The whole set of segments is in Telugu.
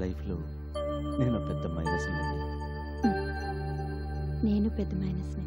లైఫ్లో నేను పెద్ద మైనస్ అండి. నేను పెద్ద మైనస్ని.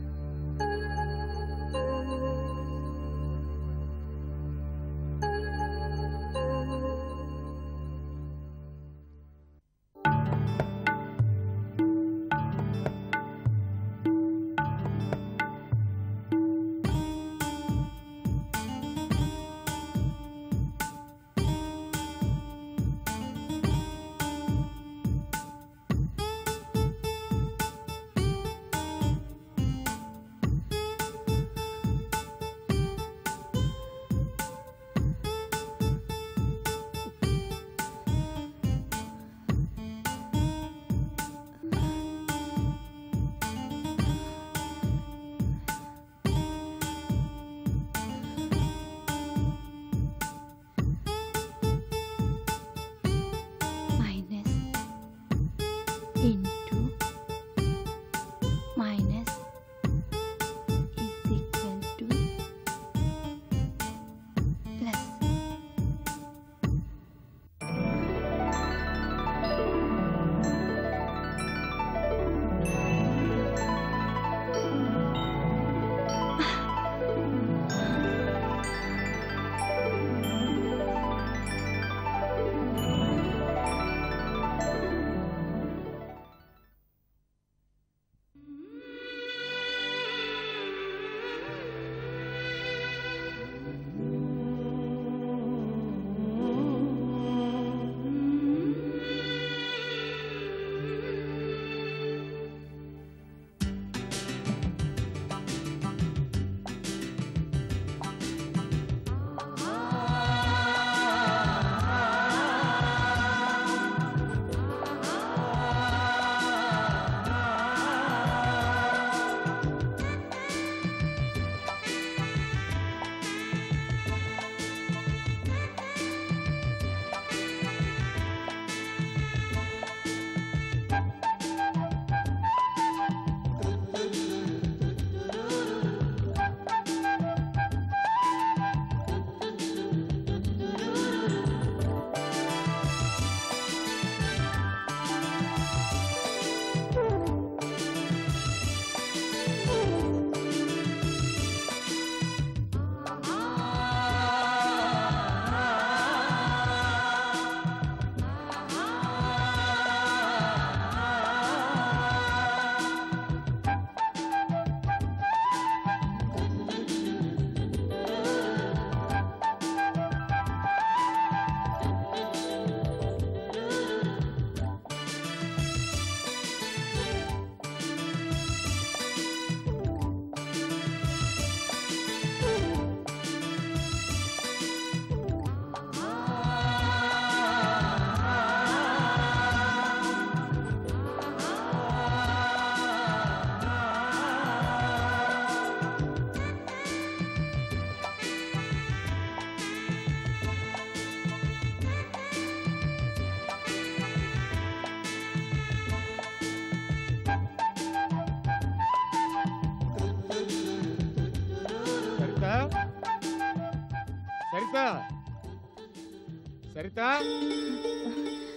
సరిత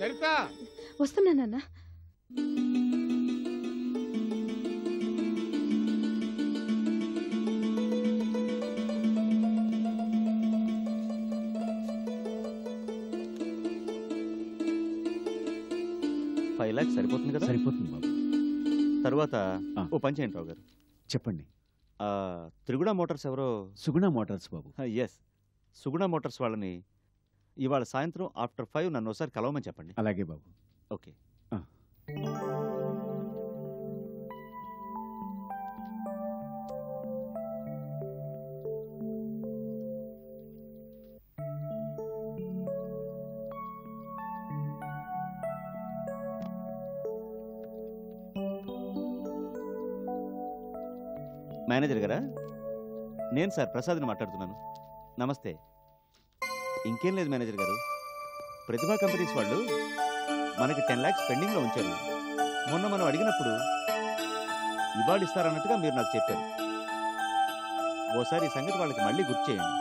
సరిత వస్తున్నా నాన్న. $5 సరిపోతుంది కదా? సరిపోతుంది బాబు. తర్వాత ఓ పని చేయండి రావు గారు. చెప్పండి. త్రిగుణ మోటార్స్ ఎవరో? సుగుణ మోటార్స్ బాబు. ఎస్, సుగుణ మోటార్స్ వాళ్ళని ఇవాళ సాయంత్రం ఆఫ్టర్ 5 నన్ను ఒకసారి కలవమని చెప్పండి. అలాగే బాబు. ఓకే. మేనేజర్ గారా? నేను సార్ ప్రసాద్ని మాట్లాడుతున్నాను. నమస్తే. ఇంకేం లేదు మేనేజర్ గారు, ప్రతిభా కంపెనీస్ వాళ్ళు మనకి 10 lakhs పెండింగ్లో ఉంచారు. మొన్న మనం అడిగినప్పుడు ఇవాళ ఇస్తారన్నట్టుగా మీరు నాకు చెప్పారు. ఓసారి ఈ సంగతి వాళ్ళకి మళ్ళీ గుర్తు చేయండి.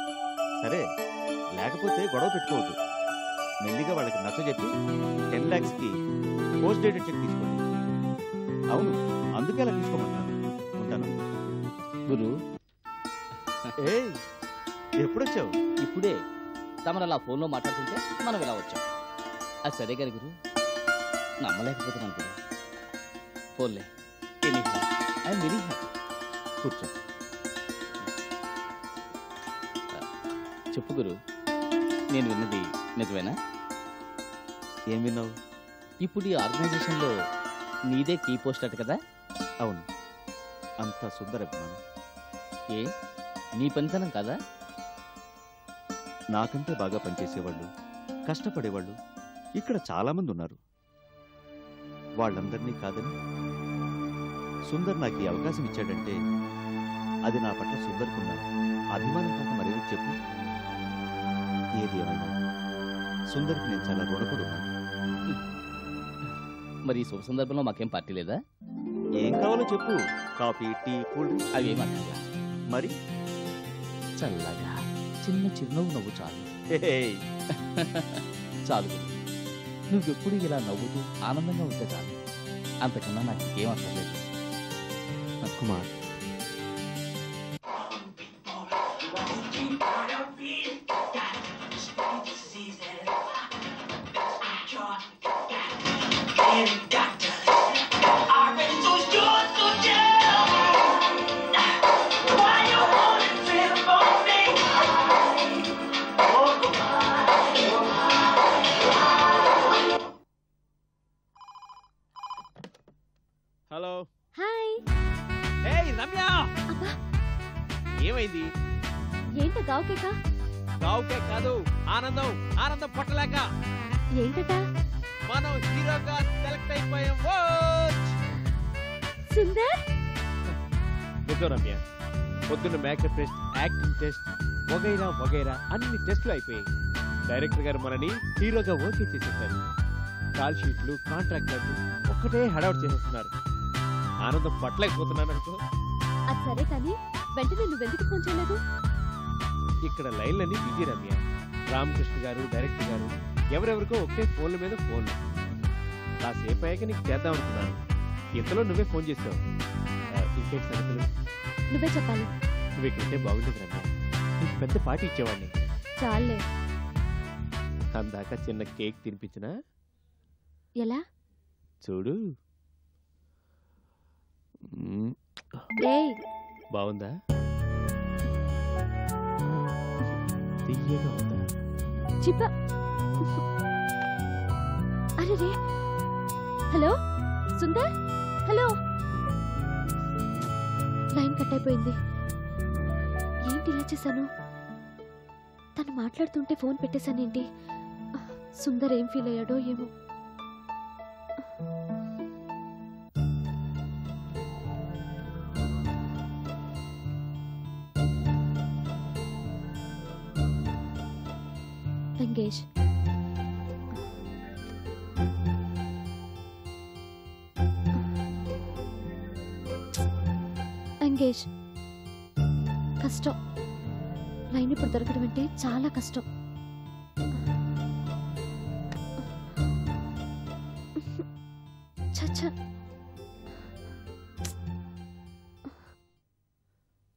సరే, లేకపోతే గొడవ పెట్టుకోవద్దు. మెల్లిగా వాళ్ళకి నచ్చజెప్పి 10 lakhsకి పోస్ట్ డేటెడ్ చెక్ తీసుకోండి. అవును, అందుకే అలా తీసుకోమంటాను. ఉంటాను. గురు ఏయ్, ఎప్పుడొచ్చావు? ఇప్పుడే తమరు అలా ఫోన్లో మాట్లాడుతుంటే మనం ఇలా వచ్చాం. అది సరే గారి గురు, నమ్మలేకపోతున్నాను గురు. ఫోన్లే, ఐఎమ్ వెరీ హ్యాపీ. కూర్చో. చెప్పు గురు, నేను విన్నది నిజమేనా? ఏం విన్నావు? ఇప్పుడు ఈ ఆర్గనైజేషన్లో నీదే కీ పోస్ట్ అట కదా? అవును, అంత సుందర అభిమానం. ఏ నీ పనితనం కాదా? నాకంటే బాగా పనిచేసేవాళ్ళు, కష్టపడేవాళ్ళు ఇక్కడ చాలామంది ఉన్నారు. వాళ్ళందరినీ కాదని సుందర్ నాకు ఈ అవకాశం ఇచ్చాడంటే అది నా పట్ల సుందర్కున్న అభిమానం కాక మరేదో చెప్పు. ఏది ఏమైనా సుందర్కి నేను చాలా రుణపడి ఉన్నాను. మరి ఈ శుభ సందర్భంలో మాకేం పార్టీ లేదా? ఏం కావాలో చెప్పు. Coffee, tea, cool drink. అవి ఏమంటారా? మరి చల్లగా చిన్న చిరునవ్వు నవ్వు చాలు. హేయ్, చాలు గురు, నువ్వెప్పుడు ఇలా నవ్వుతూ ఆనందంగా ఉంటే చాలు. అంతకన్నా నాకు ఇంకేం అక్కర్లేదు. కుమార్, హలో. హాయ్. ఏయ్ రమ్య, అబ్బా, ఏమైంది? ఏంట గావుకేక? గావుకే కాదు, ఆనందం. ఆనందం పట్టలేక ఏంటట? మనం హీరోగా సెలెక్ట్ అయిపోయాం. సుందర్, నిజం రమ్య, పొద్దున్న మేకప్ టెస్ట్, యాక్టింగ్ టెస్ట్, వగైరా వగైరా అన్ని టెస్టులు అయిపోయాయి. డైరెక్టర్ గారు మనని హీరోగా ఓకే చేసేసారు. కాల్ షీట్లు, కాంట్రాక్టర్లు ఒక్కటే హడావుడి చేసేస్తున్నారు. ఆనందం పట్టలేకపోతున్నాను అనుకో. అది సరే కానీ వెంటనే నువ్వెందుకు ఫోన్ చేయలేదు? ఇక్కడ లైన్లన్నీ బిజీ రమ్య. రామకృష్ణ గారు, డైరెక్టర్ గారు ఎవరెవరికో ఒకటే ఫోన్ల మీద ఫోన్లు. కాసేపు అయ్యాక నీకు చేద్దాం అనుకున్నాను. ఇంతలో నువ్వే ఫోన్ చేసావు. ఇంకేంటి సంగతులు? నువ్వే చెప్పాలి. నువ్వు ఇక్కడంటే బాగుండేది రమ్య. నీకు పెద్ద పార్టీ ఇచ్చేవాడిని. చాలే. అందాక చిన్న కేక్ తినిపించినా? ఎలా? చూడు. ఏయ్, బాగుందా? తీయగా ఉందా? చిప్ప. అరే రే. Hello Sundar, hello. Line cut అయిపోయింది. ఏంటి ఇలా చేశాను? తను మాట్లాడుతుంటే ఫోన్ పెట్టేశానేంటి? సుందర్ ఏం ఫీల్ అయ్యాడో ఏమో. ఎంగేజ్. ఎంగేజ్. కష్టం. లైన్ ఇప్పుడు దొరకడం అంటే చాలా కష్టం. చచ్చా.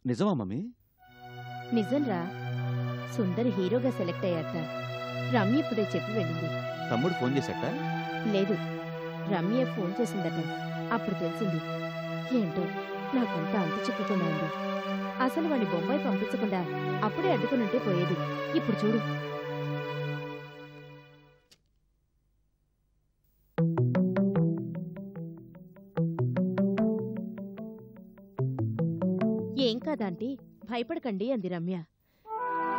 నిజమా మమ్మీ? నిజంరా, సుందర్ హీరోగా సెలెక్ట్ అయ్యాట. రమ్య ఇప్పుడే చెప్పి వెళ్ళింది. తమ్ముడు ఫోన్ చేశాట? లేదు, రమ్య ఫోన్ చేసిందట. అప్పుడు తెలిసింది. ఏంటో నాకంతా అంత చిక్కుకుండా ఉంది. అసలు వాడిని బొంబాయి పంపించకుండా అప్పుడే అడ్డుకునుంటే పోయేది. ఇప్పుడు చూడు. ఏం కాదాంటీ, భయపడకండి అంది రమ్య.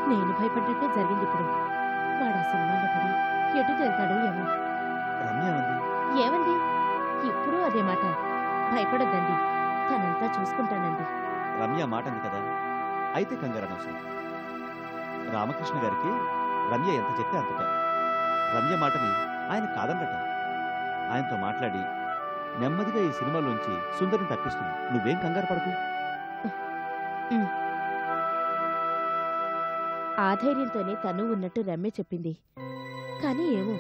నేను భయపడ్డట్టే జరిగింది. ఇప్పుడు వాడు ఆ సినిమాలో పడి ఎటు వెళ్తాడో ఏమో. రమ్య ఏమంది? ఏమంది? ఇప్పుడు అదే మాట. భయపడద్దండి, తనంతా చూసుకుంటానండి. రమ్య మాట అంది కదా, అయితే కంగారు అనవసరం. రామకృష్ణ గారికి రమ్య ఎంత చెప్తే అంతట. రమ్య మాటని ఆయన కాదన్నట. ఆయనతో మాట్లాడి నెమ్మదిగా ఈ సినిమాలోంచి సుందరిని తప్పిస్తుంది. నువ్వేం కంగారు పడకు. ఆ ధైర్యంతోనే తను ఉన్నట్టు రమ్య చెప్పింది. కానీ ఏమో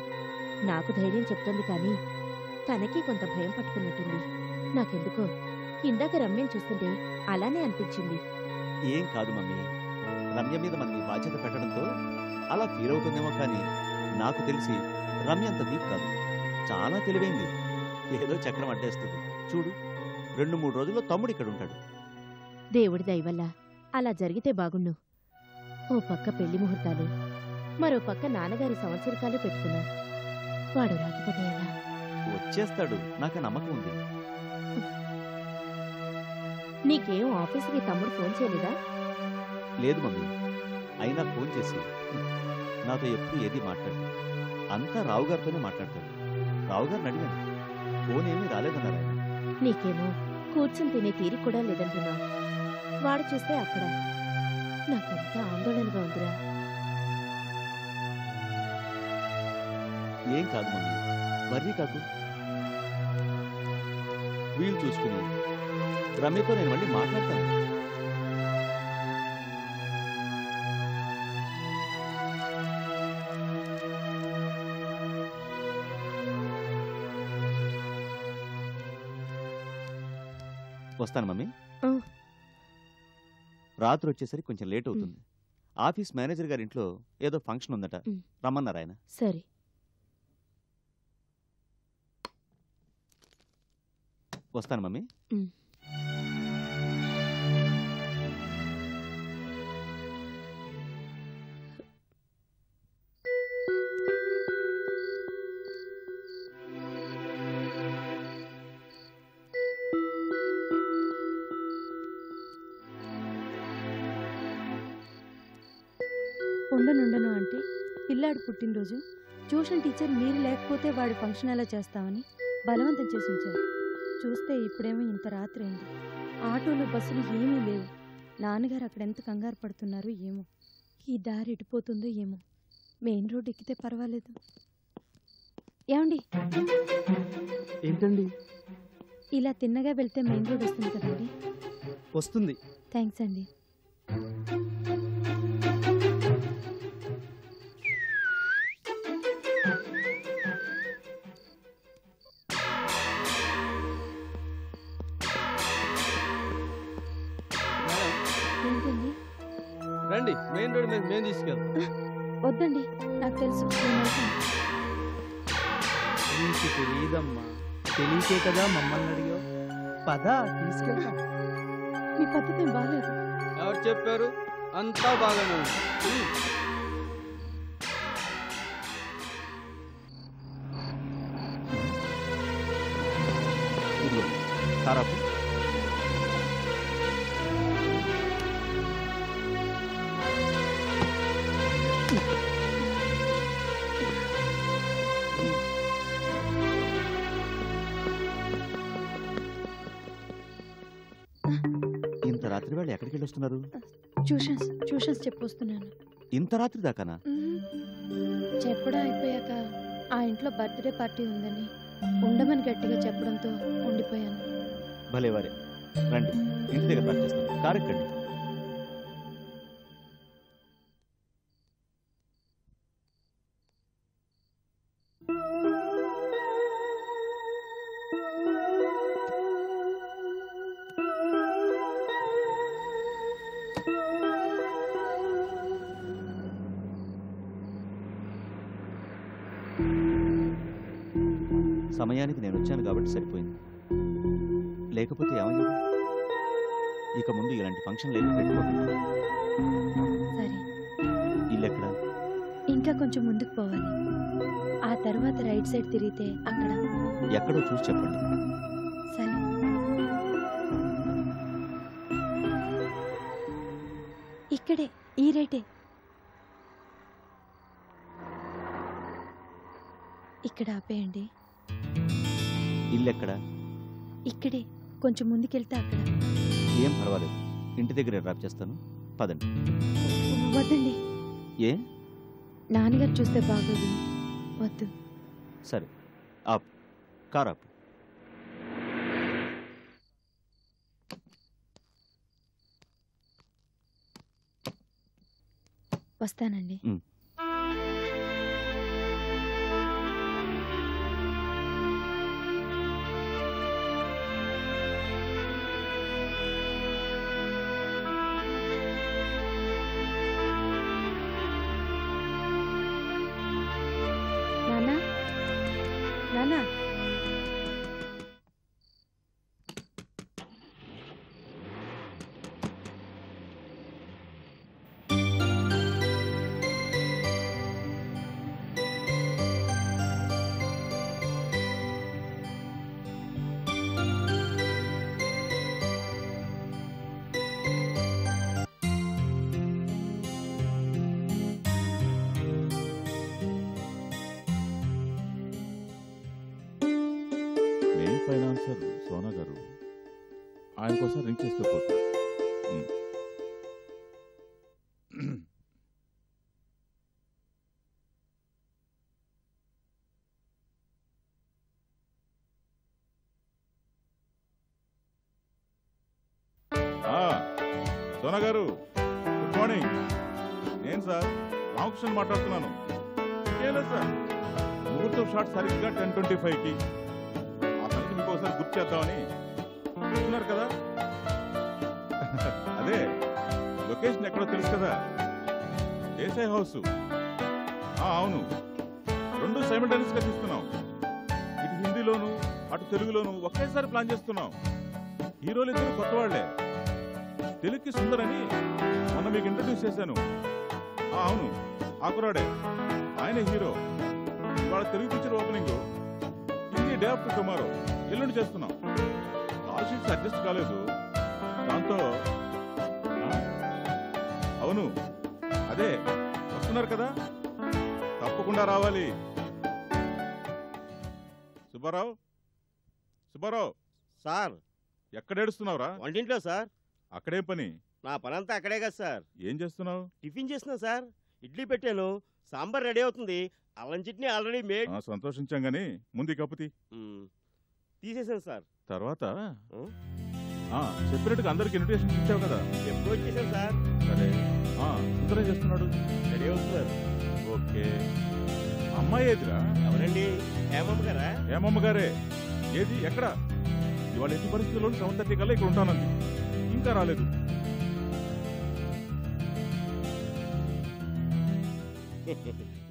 నాకు ధైర్యం చెప్తోంది కానీ తనకి కొంత భయం పట్టుకున్నట్టుంది. నాకెందుకో ఇందాక రమ్యని చూస్తుంటే అలానే అనిపించింది. ఏం కాదు మమ్మీ, రమ్య మీద మనం ఈ బాధ్యత పెట్టడంతో అలా ఫీల్ అవుతుందేమో, కానీ నాకు తెలిసి రమ్య అంత వీక్ కాదు, చాలా తెలివైంది. ఏదో చక్రం అడ్డేస్తుంది. చూడు, 2-3 రోజుల్లో తమ్ముడు ఇక్కడ ఉంటాడు. దేవుడి దయవల్ల అలా జరిగితే బాగుండు. ఓ పక్క పెళ్లి ముహూర్తాలు, మరో పక్క నాన్నగారి సంవత్సరికాలు పెట్టుకున్నా. వాడు రాకపోతే ఎలా? వచ్చేస్తాడు, నాకు ఆ నమ్మకం ఉంది. నీకేం ఆఫీస్కి తమ్ముడు ఫోన్ చేయలేదా? లేదు మమ్మీ, అయినా ఫోన్ చేసి నాతో ఎప్పుడు ఏది మాట్లాడు, అంతా రావు గారితోనే మాట్లాడతాడు. రావు గారిని అడిగాను, ఫోన్ ఏమీ రాలేదన్నారు ఆయన. నీకేమో కూర్చుని తినే తీరిక కూడా లేదంటున్నావు. వాడు చూస్తే అక్కడ. నాకంతా ఆందోళనగా ఉందిరా. ఏం కాదు మమ్మీ, వర్రీ కాదు. వీలు చూసుకుని రమ్యతో నేను మళ్ళీ మాట్లాడతాను. వస్తాను మమ్మీ. రాత్రి వచ్చేసరికి కొంచెం లేట్ అవుతుంది. ఆఫీస్ మేనేజర్ గారి ఇంట్లో ఏదో ఫంక్షన్ ఉందట, రమ్మన్నారు ఆయన. సరే. వస్తాను మమ్మీ. ఉండనుండను అంటే పిల్లాడు పుట్టినరోజు ట్యూషన్ టీచర్ మీరు లేకపోతే వాడి ఫంక్షన్ ఎలా చేస్తామని బలవంతం చేసి ఉంచారు. చూస్తే ఇప్పుడేమో ఇంత రాత్రి అయింది. ఆటోలు బస్సులు ఏమీ లేవు. నాన్నగారు అక్కడ ఎంత కంగారు పడుతున్నారు ఏమో. ఈ దారి ఎటుపోతుందో ఏమో. మెయిన్ రోడ్ ఎక్కితే పర్వాలేదు. ఏమండి? ఏంటండి? ఇలా తిన్నగా వెళ్తే మెయిన్ రోడ్ వస్తుంది కదండి? వస్తుంది. థ్యాంక్స్ అండి. ఏంటండి? రండి, మెయిన్ రోడ్ మీద మేము తీసుకెళ్తాం. వద్దండి, నాకు తెలుసు. నేను వెళ్తాను. నీకు తెలియదమ్మా, తెలియకే కదా మమ్మల్ని అడిగావు. పద, తీసుకెళ్తాం. మీ పద్ధతి బాగాలేదు. ఎవరు చెప్పారు? అంతా బాగానే ఉంది. ఇదిగో కారాపు. ఇంత రాత్రి వేళ ఎక్కడికి వెళ్ళొస్తున్నారు? ట్యూషన్స్ చెప్పొస్తున్నాను. ఇంత రాత్రి దాకానా? చెప్పడం అయిపోయాక ఆ ఇంట్లో బర్త్డే పార్టీ ఉందని ఉండమని గట్టిగా చెప్పడంతో ఉండిపోయాను. భలేవారే, రండి ఇంటి దగ్గర ప్రాక్టీస్తాను. కారెక్కండి. సమయానికి నేను వచ్చాను కాబట్టి సరిపోయింది, లేకపోతే ఏమయ్యేది? ఇక ముందు ఇలాంటి ఫంక్షన్లు ఏమి పెట్టుకోకండి. సరే, ఇల్లు ఎక్కడ? ఇంకా కొంచెం ముందుకు పోవాలి. ఆ తర్వాత రైట్ సైడ్ తిరిగితే అక్కడ. ఎక్కడో చూసి చెప్పండి. సరే. ఇక్కడే, ఈ రైటే. ఇక్కడ ఆపేయండి. ఇల్లు ఎక్కడ? ఇక్కడే, కొంచెం ముందుకెళ్తే అక్కడ. ఏం పర్వాలేదు, ఇంటి దగ్గర డ్రాప్ చేస్తాను, పదండి. వద్దండి, ఏ? నాన్నగారు చూస్తే బాగోదు. వద్దు. సరే, ఆప్, కార్ ఆప్. వస్తానండి. ప్రొడ్యూసర్ సోనా గారు ఆయనకోసారి రింగ్ చేస్తే పోతుంది. సోనా గారు గుడ్ మార్నింగ్. నేను సార్ రామకృష్ణ మాట్లాడుతున్నాను. లేదు సార్, ముహూర్తం షాట్ సరిగ్గా 10:25కి. ఆ సంగతి మీకు ఒకసారి గుర్తు చేద్దామని చూస్తున్నారు కదా. అదే లొకేషన్ ఎక్కడో తెలుసు కదా, దేశాయ్ హౌస్. అవును, రెండు సైమల్టేనియస్ గా తీస్తున్నాం. ఇటు హిందీలోను అటు తెలుగులోను ఒకేసారి ప్లాన్ చేస్తున్నాం. హీరోలు ఇద్దరు కొత్త వాళ్లే. తెలుగుకి సుందర్ అని మొన్న మీకు ఇంట్రడ్యూస్ చేశాను. అవును, ఆకురాడే, ఆయన హీరో. ఇవాళ Telugu picture opening, Hindi day after tomorrow, ఎల్లుండి చేస్తున్నాం. కాల్ షీట్స్ అడ్జస్ట్ కాలేదు, దాంతో అవును అదే వస్తున్నారు కదా, తప్పకుండా రావాలి. సుబ్బారావు సార్, ఎక్కడ ఏడుస్తున్నావురా? వంటింట్లో సార్. అక్కడే పని? నా పనంతా అక్కడే కదా సార్. ఏం చేస్తున్నావు? టిఫిన్ చేస్తున్నా సార్. ఇడ్లీ పెట్టాను, సాంబార్ రెడీ అవుతుంది, అల్లం చట్నీ ఆల్రెడీ మేడ్. సంతోషించాం గానీ ముందు కప్పుతి తీసేసాను సార్. తర్వాత చెప్పినట్టుగా అందరికి ఇన్విటేషన్ ఇచ్చావు కదా. ఎప్పుడు వచ్చేసాను సార్. సరే, సుందరం చేస్తున్నాడు, రెడీ అవుతున్నారు. ఓకే. అమ్మాయి ఏదిరా? ఎవరండి? హేమమ్మ గారా? హేమమ్మ గారే. ఏది, ఎక్కడ? ఇవాళ ఎట్టి పరిస్థితుల్లో 7:30 కల్లా ఇక్కడ ఉంటానంది, ఇంకా రాలేదు.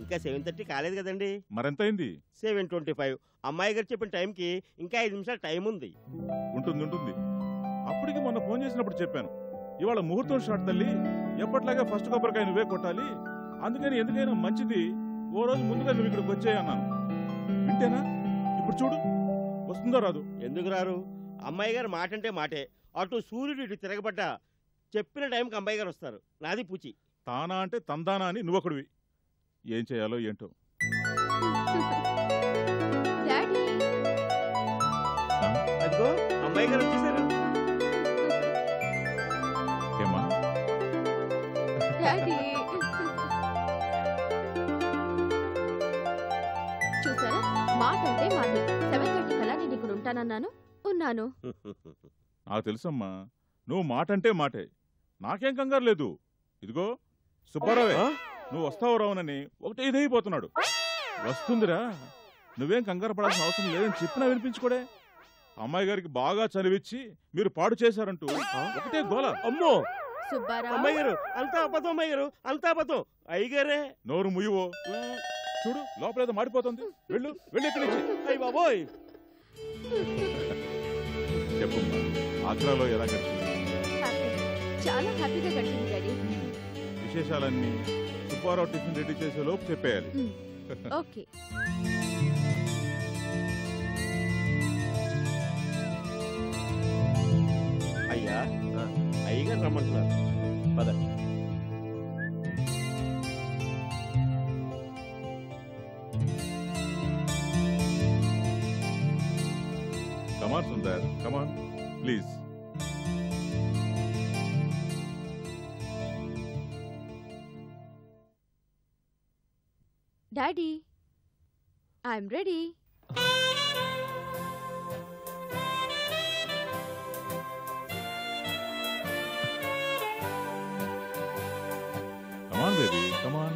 ఇంకా 7:30 కాలేదు కదండి. మరెంతైంది? 7:25. అమ్మాయి గారు చెప్పిన టైంకి ఇంకా 5 నిమిషాలు టైం ఉంది. ఉంటుంది. అప్పటికి మొన్న ఫోన్ చేసినప్పుడు చెప్పాను, ఇవాళ ముహూర్తం షాట్ తల్లి, ఎప్పట్లాగా ఫస్ట్ కొబ్బరికాయ నువ్వే కొట్టాలి, అందుకని ఎందుకైనా మంచిది ఓ రోజు ముందుగా నువ్వు ఇక్కడికి వచ్చేయన్నాను. వింటేనా? ఇప్పుడు చూడు, వస్తుందో రాదు. ఎందుకు రారు? అమ్మాయి గారు మాట అంటే మాటే. అటు సూర్యుడు ఇటు తిరగబడ్డా చెప్పిన టైంకి అమ్మాయి గారు వస్తారు. నాది పూచి. తానా అంటే తందానా అని నువ్వొకడివి. ఏం చేయాలో ఏంటో. అదిగో అమ్మాయి గారు వచ్చేసారు. ఏమా? చూసారా, మాట అంటే మాది. 7:30 కల్లా నేను ఇక్కడ ఉంటానన్నాను, ఉన్నాను. నాకు తెలుసమ్మా, నువ్వు మాట అంటే మాటే, నాకేం కంగారు లేదు. ఇదిగో సుబ్బారావే, నువ్వు వస్తావు రావునని ఒకటే ఇదైపోతున్నాడు. వస్తుందిరా, నువ్వేం కంగారు పడాల్సిన అవసరం లేదని చెప్పినా వినిపించుకోడే. అమ్మాయి గారికి బాగా చదివిచ్చి మీరు పాడు చేశారంటూ ఒకటే గోల. అమ్మో సుబ్బారావు, అమ్మాయి గారు అంతా అబద్ధం. అమ్మాయి గారు అంతా అబద్ధం. అయ్యగారే నోరు ముయ్యవో. చూడు, లోపలేదో మాడిపోతుంది. వెళ్ళు ఇక్కడి నుంచి. అయ్య బాబోయ్. చెప్పమ్మా, ఆగ్రాలో ఎలా గడిచింది? చాలా హ్యాపీగా గడిచింది డాడీ. విశేషాలన్నీ సుబ్బారావు టిఫిన్ రెడీ చేసే లోపు చెప్పేయాలి. ఓకే. అయ్యా, అయ్యగారు రమ్మంటున్నారు. పద. Come on Sundar, come on please. Daddy, I'm ready. Come on, baby, come on.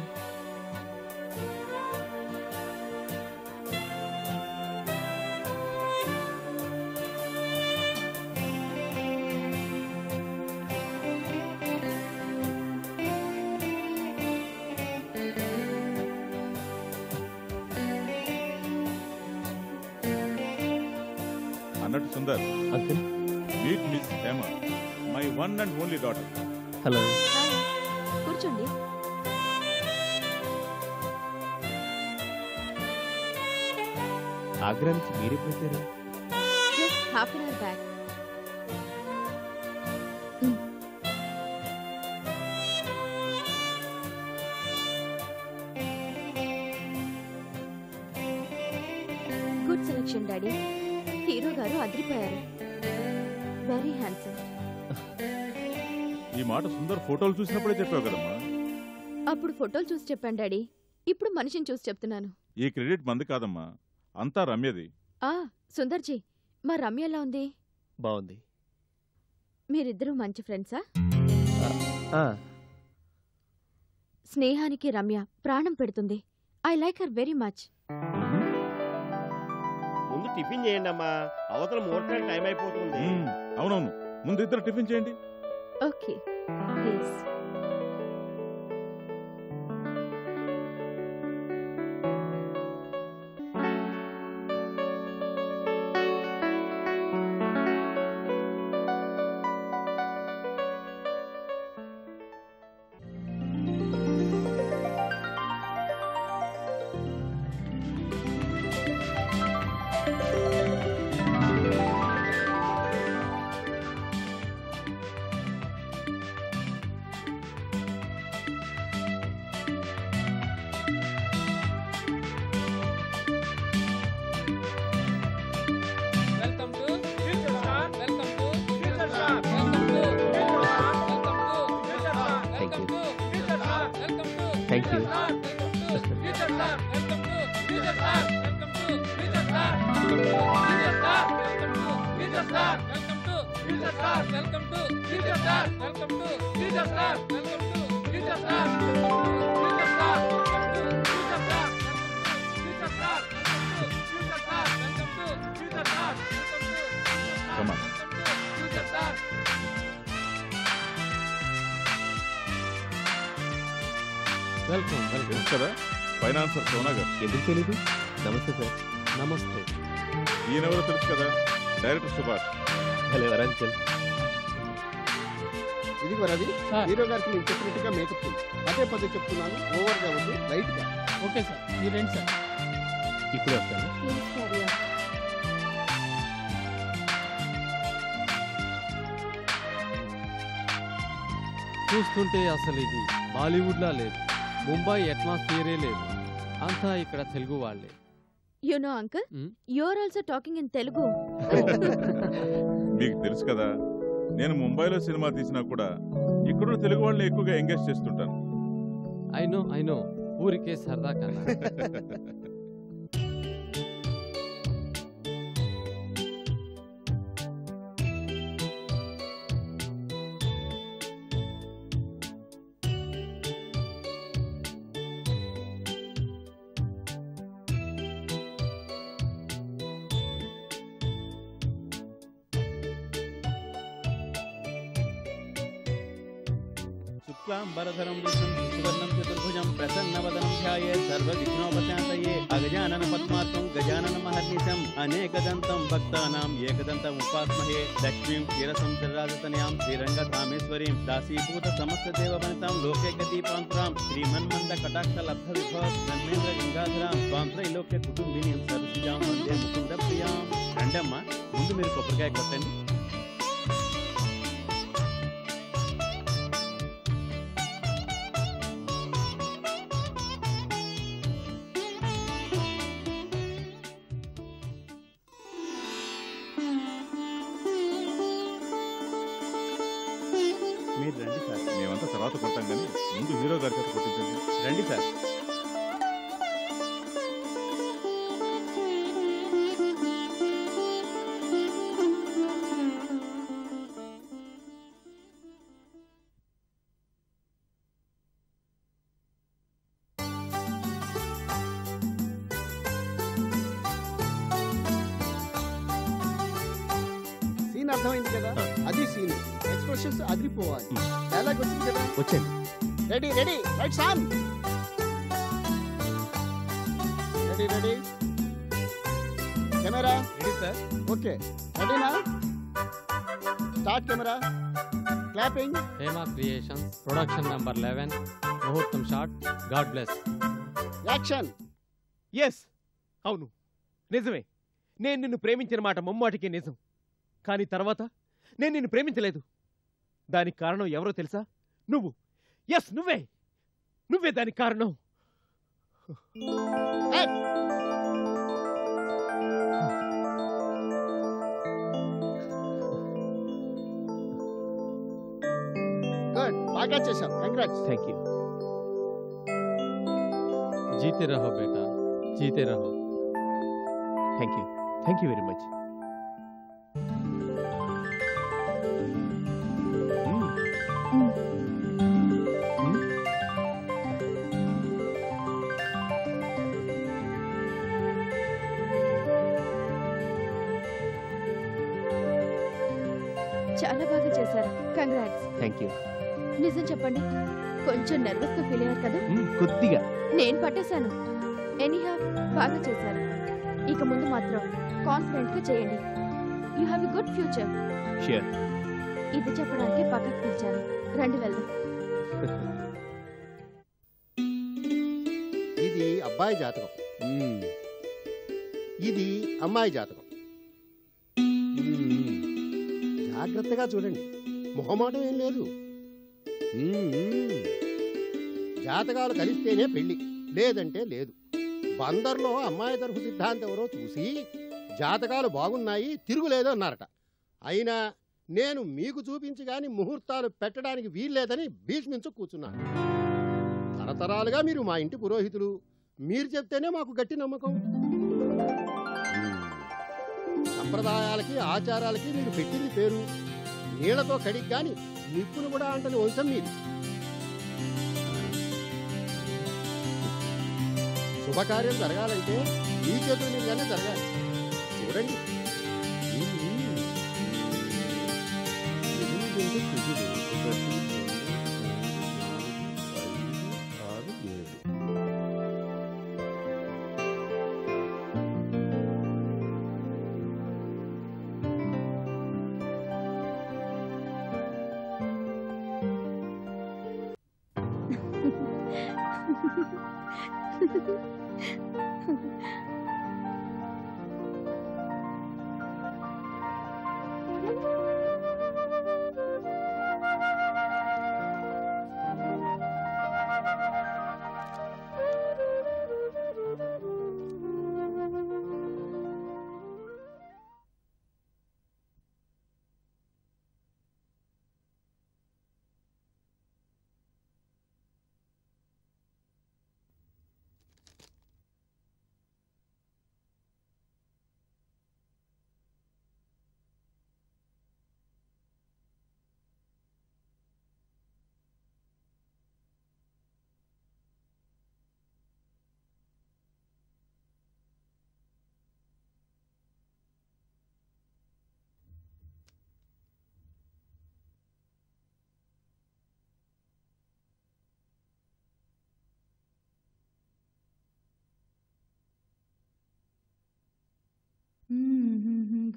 అన్నట్టు Sundar, uncle, meet miss Hema, my one and only daughter. Hello. కూర్చోండి. ఆగ్రా నుంచి మీరెప్పుడు వచ్చారు? Just half an hour back. Good selection daddy. Hero గారు అదిరిపోయారు. Very handsome. ఈ మాట సుందర్ ఫోటోలు చూసినప్పుడే చెప్పావు కదమ్మా. అప్పుడు ఫోటోలు చూసి చెప్పాను డాడీ, ఇప్పుడు మనిషిని చూసి చెప్తున్నాను. ఈ క్రెడిట్ మంది కాదమ్మా, అంతా రమ్యది. సుందర్జీ, మా రమ్య ఎలా ఉంది? బాగుంది. మీరిద్దరూ మంచి ఫ్రెండ్సా? స్నేహానికి రమ్య ప్రాణం పెడుతుంది. I like her very much. ముందు టిఫిన్ చేయండి అమ్మా, అవతల ముహూర్తానికి టైం అయిపోతుంది. అవునవును, ముందు ఇద్దరు టిఫిన్ చేయండి. Okay please. Thank you. Welcome welcome. కదా ఫైనాన్సర్ సోనా గారు. ఎందుకు తెలీదు? నమస్తే సార్. నమస్తే. ఈయనెవరో తెలుసు కదా, డైరెక్టర్ సుభాష్. Hello uncle. ఇది రవి, హీరో గారికి నేను చెప్పినట్టుగా మేకప్ చేయి. పదే పదే చెప్తున్నాను, ఓవర్ గా ఉంది, లైట్ గా. ఓకే సార్, ఈ రండి సార్. ఇప్పుడే వస్తాను. Please carry on. చూస్తుంటే అసలు ఇది బాలీవుడ్లా లేదు, ముంబై అట్మాస్ఫియరే లేదు, అంతా ఇక్కడ తెలుగు వాళ్ళే. You know uncle, you are also talking in Telugu. మీకు తెలుసు కదా, నేను ముంబైలో సినిమా తీసినా కూడా ఇక్కడ తెలుగు వాళ్ళని ఎక్కువగా ఎంగేజ్ చేస్తుంటాను. ఐ నో ఊరికే సరదా కన్నా. शुक्लांबरधरं विष्णुं सुवर्णं चतुर्भुजं प्रसन्नवदनं ध्यायेत् सर्वविघ्नोपशान्तये अगजानन पद्मार्कं गजाननमहर्निशम् अनेकदन्तं भक्तानां एकदन्तम् उपास्महे लक्ष्मीं क्षीरसमुद्रराजतनयां श्रीरङ्गधामेश्वरीं दासीभूतसमस्तदेववनितां लोकैकदीपान्तरां श्रीमन्मन्दकटाक्षलब्धविभव ब्रह्मेन्द्रगङ्गाधरां स्वां त्रैलोक्यकुटुम्बिनीं सरसिजां वन्दे मुकुन्दप्रियां. రండమ్మా, ముందు మీరు కొబ్బరికాయ కొట్టండి. మీరు రండి సార్. మేమంతా తర్వాత కొట్టాం కానీ ముందు హీరో గారి చేత కొట్టించండి. రండి సార్. సీన్ అర్థమైంది కదా, అది సీన్. ఎక్స్ప్రెషన్స్ అదిరిపోవాలి. డైలాగ్ వచ్చింది కదా, వచ్చండి. Ready ready, lights on. Ready ready, camera ready sir. Okay, రెడీనా? Start camera, clapping. Hema creations, production number 11, ముహూర్తం shot. God bless. Action. Yes, అవును, నిజమే. నేను నిన్ను ప్రేమించిన మాట ముమ్మాటికి నిజం. కానీ తర్వాత నేను నిన్ను ప్రేమించలేదు. దానికి కారణం ఎవరో తెలుసా? నువ్వు. ఎస్, నువ్వే దానికి కారణం. బాగా చేశావు. కంగ్రాట్స్. Thank you. जीते रहो बेटा, जीते रहो. Thank you very much. చాలా బాగా చేశారు. కంగ్రాట్స్. Thank you. నిజం చెప్పండి, కొంచెం నర్వస్ గా ఫీల్ అయ్యారు కదా? కొద్దిగా. నేను పట్టేశాను. ఎనీహౌ బాగా చేశారు. ఇక ముందు మాత్రం కాన్ఫిడెంట్ గా చేయండి. You have a good future. Sure. ఇది చెప్పడానికి పక్కకు పిలిచాను. రండి వెళ్దాం. ఇది అబ్బాయి జాతకం, ఇది అమ్మాయి జాతకం. జాగ్రత్తగా చూడండి, మొహమాటం ఏం లేదు. జాతకాలు కలిస్తేనే పెళ్లి, లేదంటే లేదు. బందర్లో అమ్మాయి తరఫు సిద్ధాంతం ఎవరో చూసి జాతకాలు బాగున్నాయి, తిరుగులేదు అన్నారట. అయినా నేను మీకు చూపించి గాని ముహూర్తాలు పెట్టడానికి వీల్లేదని భీష్మించు కూర్చున్నాను. తరతరాలుగా మీరు మా ఇంటి పురోహితులు, మీరు చెప్తేనే మాకు గట్టి నమ్మకం. సంప్రదాయాలకి ఆచారాలకి మీరు పెట్టింది పేరు. నీళ్లతో కడిగి గాని నిప్పును కూడా అంటని వంశం మీది. శుభకార్యం జరగాలంటే ఈ చేతుల మీదుగానే జరగాలి. చూడండి,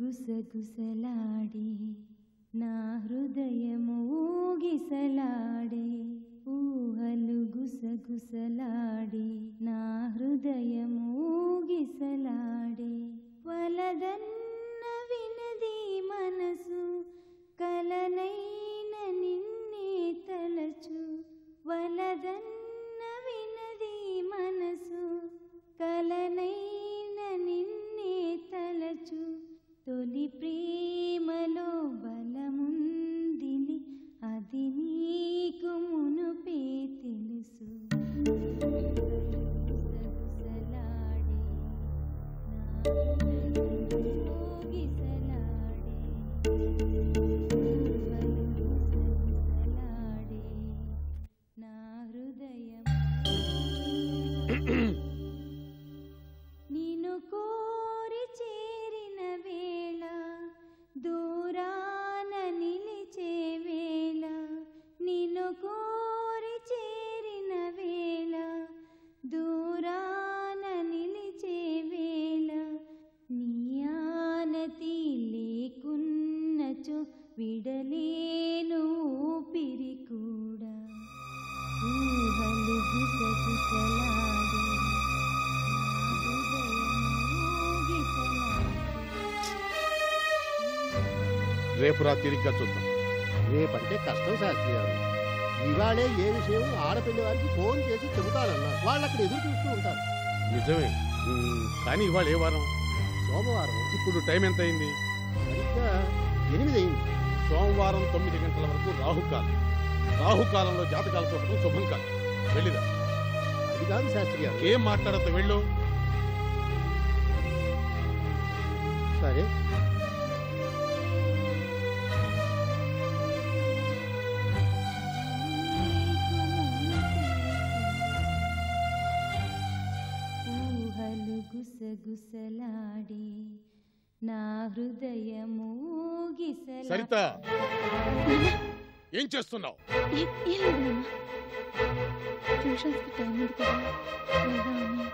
గుసగుసలాడే నా హృదయము ఊగిసలాడే, ఊహలు గుసగుసలాడే నా హృదయము ఊగిసలాడే. వలదన్న వినది మనసు, కలనైన నిన్నే తలచు. వలదన్న వినది మనసు, కలనైన నిన్నే తలచు. తొలి ప్రేమలో బలముందిలి, అది నీకు మునుపే తెలుసు. గుసగుసలాడే నా హృదయం ఊగిసలాడే, ఊహలు గుసగుసలాడే నా హృదయం. నిన్ను కోరి చేరిన వేళ, దూరాన నిలిచే వేళ. నిన్ను కోరి చేరిన వేళ, దూరాన నిలిచే వేళ. నీ ఆనతి లేకున్నచో విడలేను ఊపిరి కూడా. ఊహలు గుసగుసలాడే నా హృదయం ఊగిసలాడే. రేపు రా తిరిగ్గా చూద్దాం. రేపంటే కష్టం శాస్త్రి గారు. ఇవాళే ఏ విషయం ఆడపిల్లి వారికి ఫోన్ చేసి చెబుతానన్నారు. వాళ్ళు అక్కడ ఎదురు చూస్తూ ఉంటారు. నిజమే, కానీ ఇవాళ ఏ వారం? సోమవారం. ఇప్పుడు టైం ఎంత అయింది? సరిగ్గా 8 అయింది. సోమవారం 9 గంటల వరకు రాహుకాలం. రాహుకాలంలో జాతకాలు చూడటం శుభం కాదు. వెళ్ళిరా. అది కాదు శాస్త్రి గారు. ఏం మాట్లాడద్దు, వెళ్ళు. సరే. ఊహలు గుసగుసలాడి నా హృదయము సరిత, ఏం చేస్తున్నావు? ట్యూషన్స్కి టైం ఉంది కదా వెళ్దామని.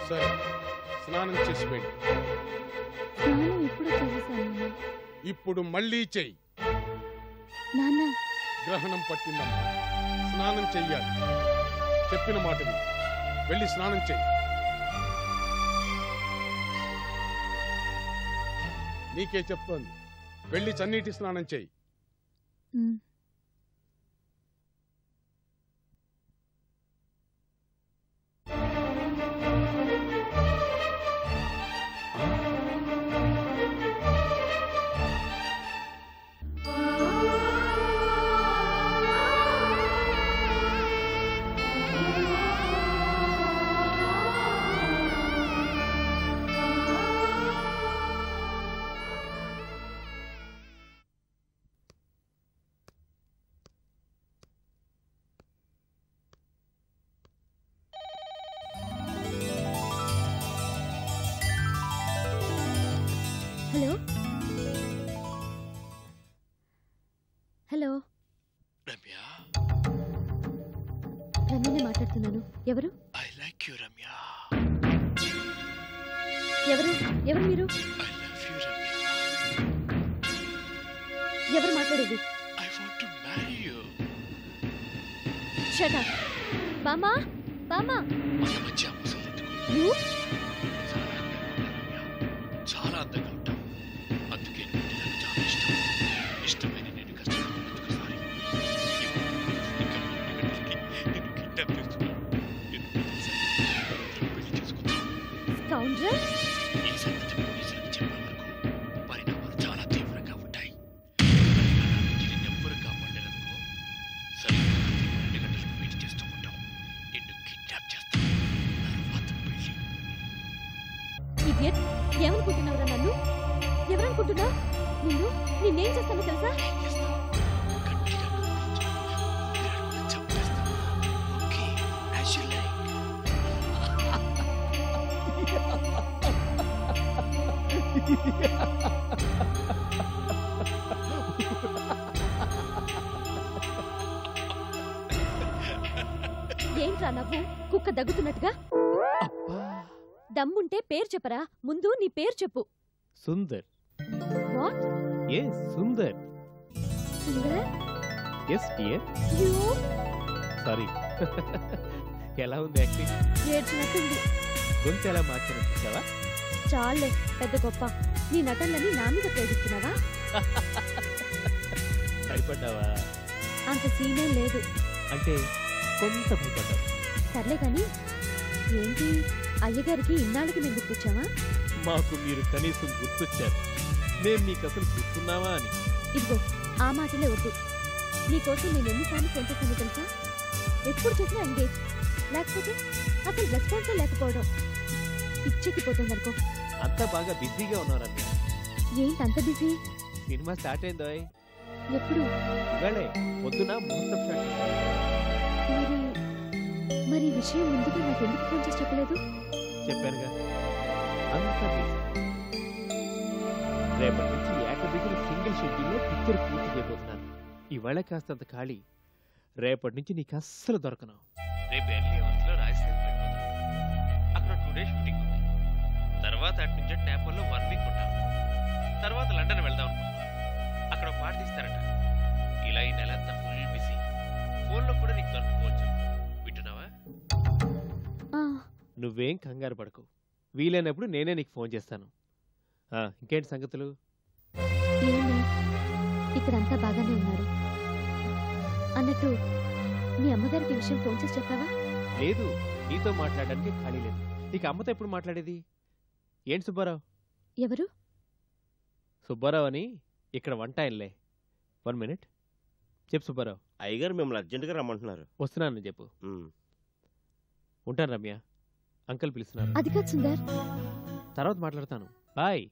సరే, స్నానం చేసి వెళ్ళి. స్నానం ఎప్పుడు చేసేసాను ఇప్పుడు మళ్ళీ చెయ్యి. నాన్న. గ్రహణం పట్టిందమ్మా, స్నానం చెయ్యాలి. చెప్పిన మాట విని వెళ్ళి స్నానం చెయ్యి. నీకే చెప్తోంది, వెళ్ళి చన్నీటి స్నానం చెయ్యి. హలో హలో రమ్య, రమ్యనే మాట్లాడుతున్నాను. ఎవరు? I like you Ramya. ఎవరు ఎవరు మీరు? I love you Ramya. ఎవరు మాట్లాడేది? I want to marry you. Shut up. బామా బామా, మన మధ్య ముసలెత్తుకో. చాలా అందంగా ఉంటావు. అందుకే నువ్వు నాకు చాలా ఇష్టం. ఇష్టమైన నేను కష్టపడుతున్నందుకు సారీ. నేను కిడ్నాప్ చేస్తున్నాను. పెళ్లి చేసుకుంటాను. ఈ సంగతి పోలీసులకు చెప్పే వరకు పరిణామాలు చాలా తీవ్రంగా ఉంటాయి. ఇది నెవ్వరు కాపాడాలనుకో, సరిగ్గా 2 గంటలకు వెయిట్ చేస్తూ ఉంటాం. నిన్ను కిడ్నాప్ చేస్తాను. తర్వాత పెళ్లి. ఇడియట్, ఏమనుకుంటున్నావురా నన్ను? ఎవరనుకుంటున్నావు? నిన్నేం చేస్తానో తెలుసా? ఏంట్రా నవ్వు? కుక్క దగ్గుతున్నట్టుగా. దమ్ముంటే పేరు చెప్పరా. ముందు నీ పేరు చెప్పు. Sundar. What? Yes, Sundar. Sundar? Yes dear. You sorry. ఎలా ఉంది యాక్టింగ్? ఏడ్చినట్టుంది. గొంతు ఎలా మార్చాను చూసావా? చాలే పెద్ద గొప్ప. నీ నటనని నా మీద ప్రేమిస్తున్నావా? భయపడ్డావా? అంత సీనే లేదు. అంటే కొంత భయపడ్డావు. సర్లే కానీ ఏంటి అయ్యగారికి ఇన్నాళ్ళకి మేము గుర్తొచ్చావా? మాకు మీరు కనీసం గుర్తొచ్చారు. మేము మీకు అసలు గుర్తున్నావా అని. ఇదిగో ఆ మాటలే వద్దు. నీకోసం నేను ఎన్నిసార్లు ఫోన్ చేశానో తెలుసా? ఎప్పుడు చేసినా ఎంగేజ్, లేకపోతే అసలు రెస్పాన్సే లేకపోవడం. పిచ్చెక్కిపోతుందనుకో. అంతా బాగా బిజీగా ఉన్నారన్న. ఏంటి అంత బిజీ? సినిమా స్టార్ట్ అయిందో. ఎప్పుడు? ఇవాళే పొద్దున ముహూర్తం స్టార్ట్ మరి మరి ఈ విషయం ముందుగా నాకు ఎందుకు ఫోన్ చేసి చెప్పలేదు? చెప్పానుగా, అంత బిజీ. రేపటి నుంచి ఏకబిగిన సింగిల్ షెడ్యూల్లో పిక్చర్ పూర్తి చేయబోతున్నాను. ఇవాళ కాస్తంత ఖాళీ. రేపటి నుంచి నీకు అస్సలు దొరకను. రేపు ఎర్లీ అవర్స్లో రాజస్థాన్ వెళ్ళిపోతాను. అక్కడ 2 days షూటింగ్ ఉంది. తర్వాత అటు నుంచి నేపాల్లో 1 week ఉంటాం. తర్వాత లండన్ వెళ్దాం అనుకుంటున్నాం. అక్కడ పాట తీస్తారట. ఇలా ఈ నెలంతా ఫుల్ బిజీ. ఫోన్లో కూడా నీకు దొరకపోవచ్చు. వింటున్నావా? నువ్వేం కంగారు పడకు. వీలైనప్పుడు నేనే నీకు ఫోన్ చేస్తాను. ఇంకేంటి సంగతులు? ఇక్కడంతా బాగానే ఉన్నారు. అన్నట్టు మీ అమ్మగారికి విషయం ఫోన్ చేసి చెప్పావా? లేదు, నీతో మాట్లాడడానికి ఖాళీ లేదు. నీకు అమ్మతో ఎప్పుడు మాట్లాడేది? ఏంటి సుబ్బారావు? ఎవరు? సుబ్బారావు అని ఇక్కడ వంట ఆయనలే. 1 minute. చెప్పు సుబ్బారావు. అయ్యగారు మిమ్మల్ని అర్జెంటుగా రమ్మంటున్నారు. వస్తున్నానని చెప్పు. ఉంటాను రమ్య, అంకుల్ పిలుస్తున్నారు. అది కాదు సుందర్, తర్వాత మాట్లాడతాను. బాయ్.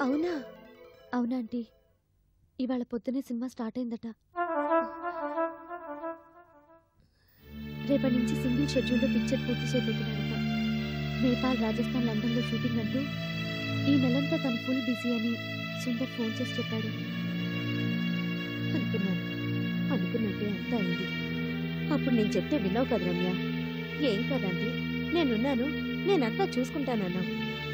అవునా? అవునా ఆంటీ, ఇవాళ పొద్దునే సినిమా స్టార్ట్ అయిందట. రేపటి నుంచి సింగిల్ షెడ్యూల్లో పిక్చర్ పూర్తి చేయబోతున్నారట. నేపాల్, రాజస్థాన్, లండన్లో షూటింగ్ అంటూ ఈ నెలంతా తను ఫుల్ బిజీ అని సుందర్ ఫోన్ చేసి చెప్పాడు. అనుకున్నట్టే అంతా అయింది. అప్పుడు నేను చెప్తే విన్నావు కదా రమ్య. ఏం కాదండి, నేనున్నాను, నేనంతా చూసుకుంటానన్నావు.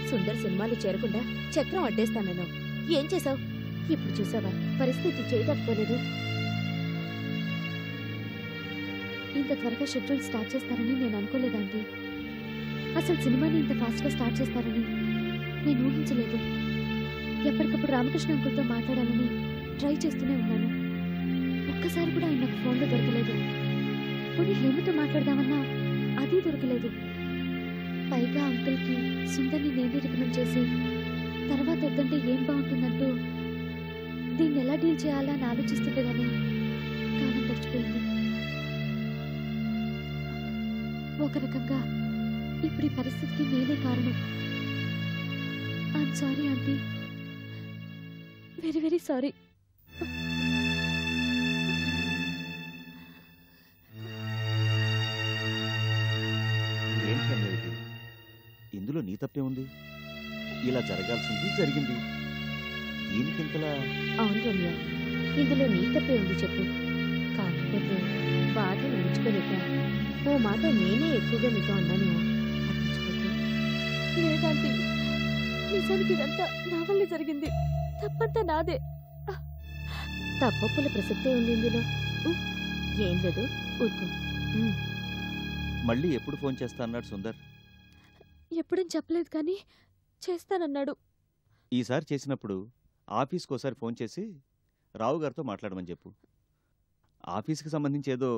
సుందర్ సినిమాలు చేరకుండా చక్రం అడ్డేస్తానన్నావు. ఏం చేసావు? ఇప్పుడు చూసావా, పరిస్థితి చేయదట్టుకోలేదు. ఇంత త్వరగా షెడ్యూల్ స్టార్ట్ చేస్తారని నేను అనుకోలేదండి. అసలు సినిమాని ఇంత ఫాస్ట్గా స్టార్ట్ చేస్తారని నేను ఊహించలేదు. ఎప్పటికప్పుడు రామకృష్ణ అంకుల్తో మాట్లాడాలని ట్రై చేస్తూనే ఉన్నాను. ఒక్కసారి కూడా ఆయన నాకు ఫోన్లో దొరకలేదు. పోనీ హేమతో మాట్లాడదామన్నా అది దొరకలేదు. పైగా అంకుల్కి సుందర్ని నేనే రికమెండ్ చేసి తర్వాత వద్దంటే ఏం బాగుంటుందంటూ దీన్ని ఎలా డీల్ చేయాలా అని ఆలోచిస్తుండగానే కాలం గడిచిపోయింది. ఒక రకంగా ఇప్పుడు ఈ పరిస్థితికి నేనే కారణం. I'm sorry aunty, very very sorry. ఏంటి అనేది? ఇందులో నీ తప్పే ఉంది? ఇలా జరగాల్సింది జరిగింది. దీనికింతలా? అవును రమ్య, ఇందులో నీ తప్పే ఉంది చెప్పు. కాకపోతే బాధను ఉంచుకోలేక ఓ మాట నేనే ఎక్కువగా నీతో అన్నాను. లేదంటే నిజానికి ఇదంతా నా వల్లే జరిగింది. తప్పంతా నాదే. తప్పప్పుల ప్రసక్తే ఉంది ఇందులో. ఏం లేదు, ఊరుకో. మళ్ళీ ఎప్పుడు ఫోన్ చేస్తా అన్నాడు సుందర్? ఎప్పుడని చెప్పలేదు కానీ చేస్తానన్నాడు. ఈసారి చేసినప్పుడు ఆఫీస్కి ఒకసారి ఫోన్ చేసి రావు గారితో మాట్లాడమని చెప్పు. ఆఫీస్కి సంబంధించి ఏదో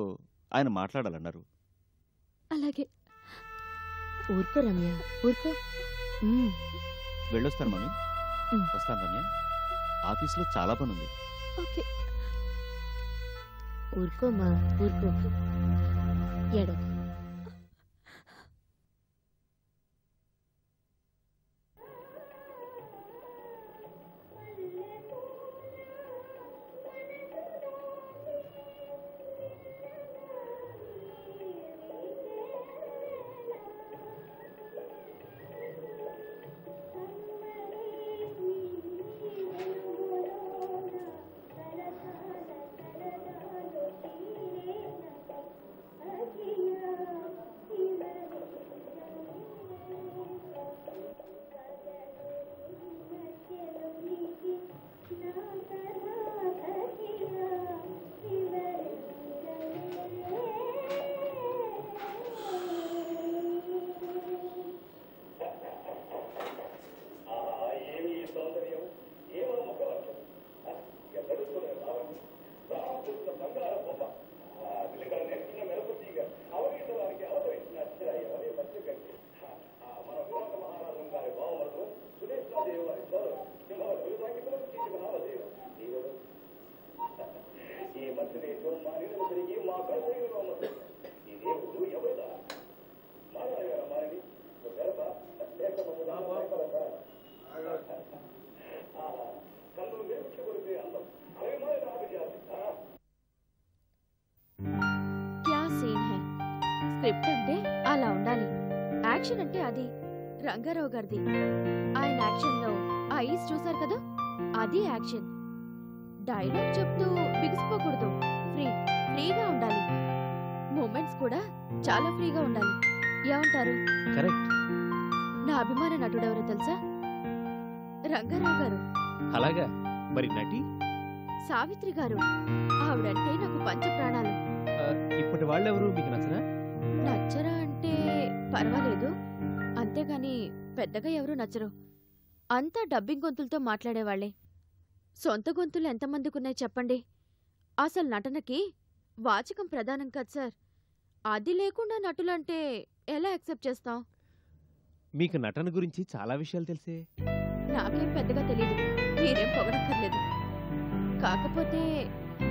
ఆయన మాట్లాడాలన్నారు. అలాగే. ఊరుకో రమ్య, ఊరుకో. వెళ్ళొస్తాను మమ్మీ. వస్తాను రమ్య, ఆఫీస్లో చాలా పని ఉంది. ఓకే. ఊరుకోమ్మా, ఊరుకో. ఎడ స్క్రిప్ట్ అంటే అలా ఉండాలి, యాక్షన్ అంటే అది. రంగారావు గారిది. ఆయన యాక్షన్ లో ఆ ఐస్ చూసారు కదా, అది యాక్షన్. డైలాగ్ చెప్తూ బిగిసిపోకూడదు, ఫ్రీగా ఉండాలి. మూమెంట్స్ కూడా చాలా ఫ్రీగా ఉండాలి. ఏమంటారు? కరెక్ట్. నా అభిమాన నటుడెవరో తెలుసా? రంగారావు గారు. అలాగా? మరి నటి సావిత్రి గారు. ఆవిడంటే నాకు పంచ ప్రాణాలు. ఇప్పటి వాళ్ళెవరు మీకు నచ్చరా? నచ్చరా అంటే పర్వాలేదు, అంతేగాని పెద్దగా ఎవరూ నచ్చరు. అంతా డబ్బింగ్ గొంతులతో మాట్లాడేవాళ్లే. సొంత గొంతులు ఎంతమందికున్నాయి చెప్పండి? అసలు నటనకి వాచకం ప్రధానం కదా సార్. అది లేకుండా నటులంటే ఎలా యాక్సెప్ట్ చేస్తాం? మీకు నటన గురించి చాలా విషయాలు తెలిసే. నాకేం పెద్దగా తెలీదు, మీరేం పొగడక్కర్లేదు. కాకపోతే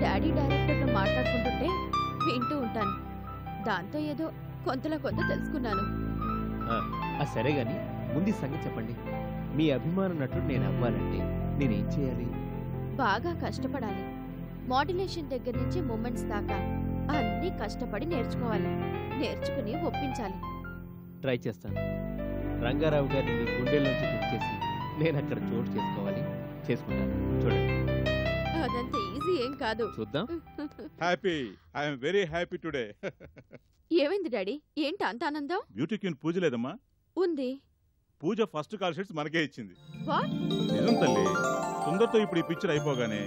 డాడీ డైరెక్టర్తో మాట్లాడుకుంటుంటే వింటూ ఉంటాను. దాంతో ఏదో కొంతలో కొంత తెలుసుకున్నాను. సరే గాని ముందు సంగతి చెప్పండి. మీ అభిమాన నటుడు నేను అవ్వాలంటే నేనేం చేయాలి? బాగా కష్టపడాలి. మోడ్యులేషన్ దగ్గర నుంచి మూమెంట్స్ దాకా అన్నీ కష్టపడి నేర్చుకోవాలి. నేర్చుకుని ఒప్పించాలి. ట్రై చేస్తాను. రంగారావు గారిని మీ గుండెల్లోంచి గుర్తు నేను అక్కడ చోటు చేసుకోవాలి, చేసుకుంటాను. చూడండి, అదంత ఈజీ ఏం కాదు. చూద్దాం. Happy, I'm very happy today. ఏమైంది డాడీ? ఏంటి అంత ఆనందం? బ్యూటీ క్వీన్ పూజ లేదమ్మా? ఉంది. పూజ ఫస్ట్ కాల్ షీట్స్ మనకే ఇచ్చింది. వాట్? నిజం తల్లి. సుందర్తో ఇప్పుడు ఈ పిక్చర్ అయిపోగానే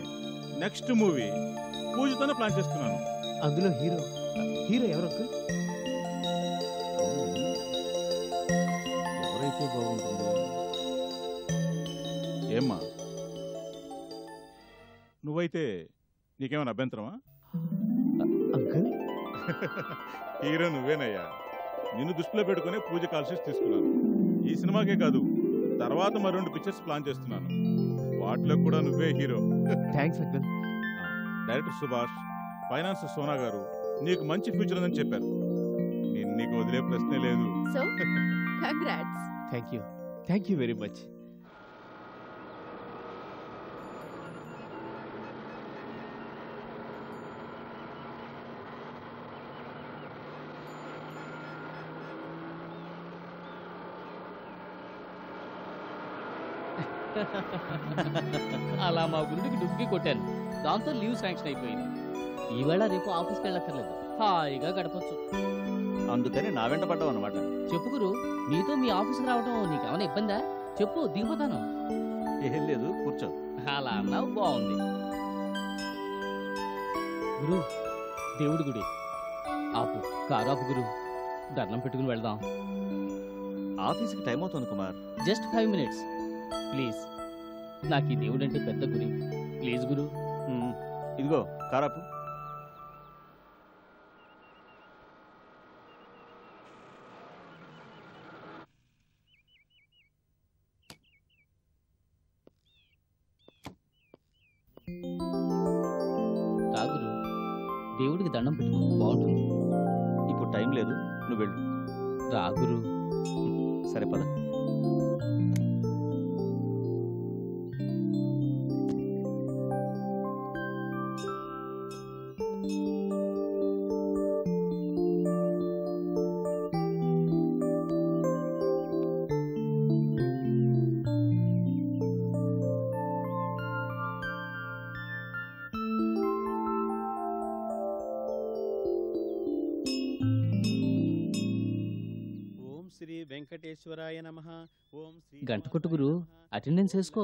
నెక్స్ట్ మూవీ పూజతోనే ప్లాన్ చేస్తున్నాను. అందులో హీరో ఎవరు అంకుల్? ఎవరైతే బాగుంటుంది? ఏమ్మా నువ్వైతే నీకేమైనా అభ్యంతరమా? Uncle hero నువ్వేనయ్యా. నిన్ను దృష్టిలో పెట్టుకునే పూజ కాల్ షీట్స్ తీసుకున్నాను. ఈ సినిమాకే కాదు, తర్వాత మరి 2 పిక్చర్స్ ప్లాన్ చేస్తున్నాను. వాటిలో కూడా నువ్వే hero. Thanks uncle. Director Subhash, finance Sona గారు నీకు మంచి ఫ్యూచర్ ఉందని చెప్పారు. నేను నీకు వదిలే ప్రశ్నే లేదు. So congrats. Thank you very much. అలా మా గురుడికి డుబ్బి కొట్టాను. దాంతో లీవ్ శాంక్షన్ అయిపోయింది. ఈవేళ రేపు ఆఫీస్కి వెళ్ళక్కర్లేదు, హాయిగా గడపచ్చు. అందుకని నా వెంట పడ్డావు అనమాట. చెప్పు గురు, నీతో మీ ఆఫీస్కి రావడం నీకేమైనా ఇబ్బందా? చెప్పు, దిగిపోతాను. ఏం లేదు, కూర్చో. అలా అన్నావు, బాగుంది. గురు, దేవుడి గుడి. ఆపు, కారు ఆపు గురు, దండం పెట్టుకుని వెళ్దాం. ఆఫీస్కి టైం అవుతుంది కుమార్. Just 5 minutes please. నాకు ఈ దేవుడు అంటే పెద్ద గురి, ప్లీజ్ గురు. ఇదిగో కారాపు. రాగురు, దేవుడికి దండం పెట్టుకో, బాగుంటుంది. ఇప్పుడు టైం లేదు, నువ్వు వెళ్ళు. రాగురు. సరే పద. వెంకటేశ్వరాయ నమః. ఓం శ్రీ గంట కొట్టు గురు, అటెండెన్స్ వేసుకో.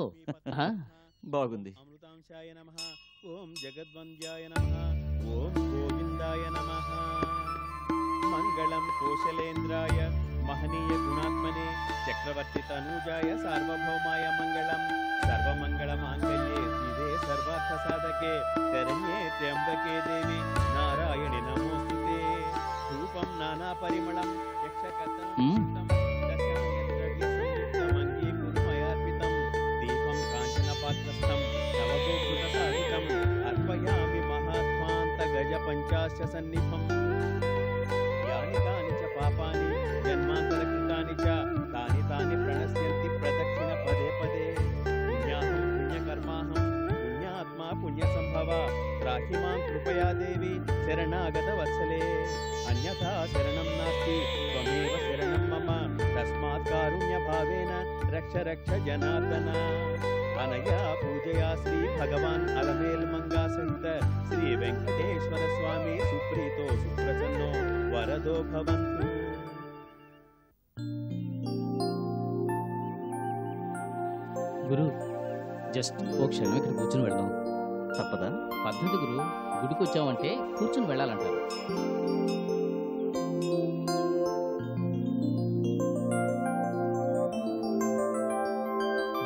బాగుంది. అమృతాంశాయ నమః. ఓం జగద్వంద్యాయ నమః. ఓం గోవిందాయ నమః. మంగళం కోశలేంద్రాయ మహనీయ గుణాత్మనే చక్రవర్తి తనూజాయ సార్వభౌమాయ మంగళం. సర్వమంగళ మాంగళ్యే శివే సర్వార్థ సాధకే శరణ్యే త్ర్యంబకే దేవి నారాయణి నమోస్తుతే. రూపం నానా పరిమళం యక్షకథం దీపం కాంచన పాత్రస్థం నవగోకృత సాధితం అర్పయామి మహాత్మాంత గజ పంచాశ సన్నిభం. యాని కాని చ పాపాని జన్మాంతర కృతాని చ తాని తాని ప్రణశ్యంతి ప్రదక్షిణ పదే పదే. పుణ్యాహం పుణ్యకర్మాహం పుణ్యాత్మా పుణ్య సంభవ పాహి మాం కృపయా దేవి శరణాగత వత్సలే అన్యథా శరణం నాస్తి త్వమేవ శరణం మమ తస్మాత్ కారుణ్య భావేన రక్ష రక్ష జనార్దన అనయా పూజయా శ్రీ భగవాన్ అలమేల్ మంగా సహిత శ్రీ వెంకటేశ్వర స్వామి సుప్రీతో సుప్రసన్నో వరదో భవంతు. గురు జస్ట్ ఓ క్షణం ఇక్కడ కూర్చుని వెళ్దాం. తప్పదా? పద్ధతి గురు, గుడికి వచ్చామంటే కూర్చుని వెళ్ళాలంటారు.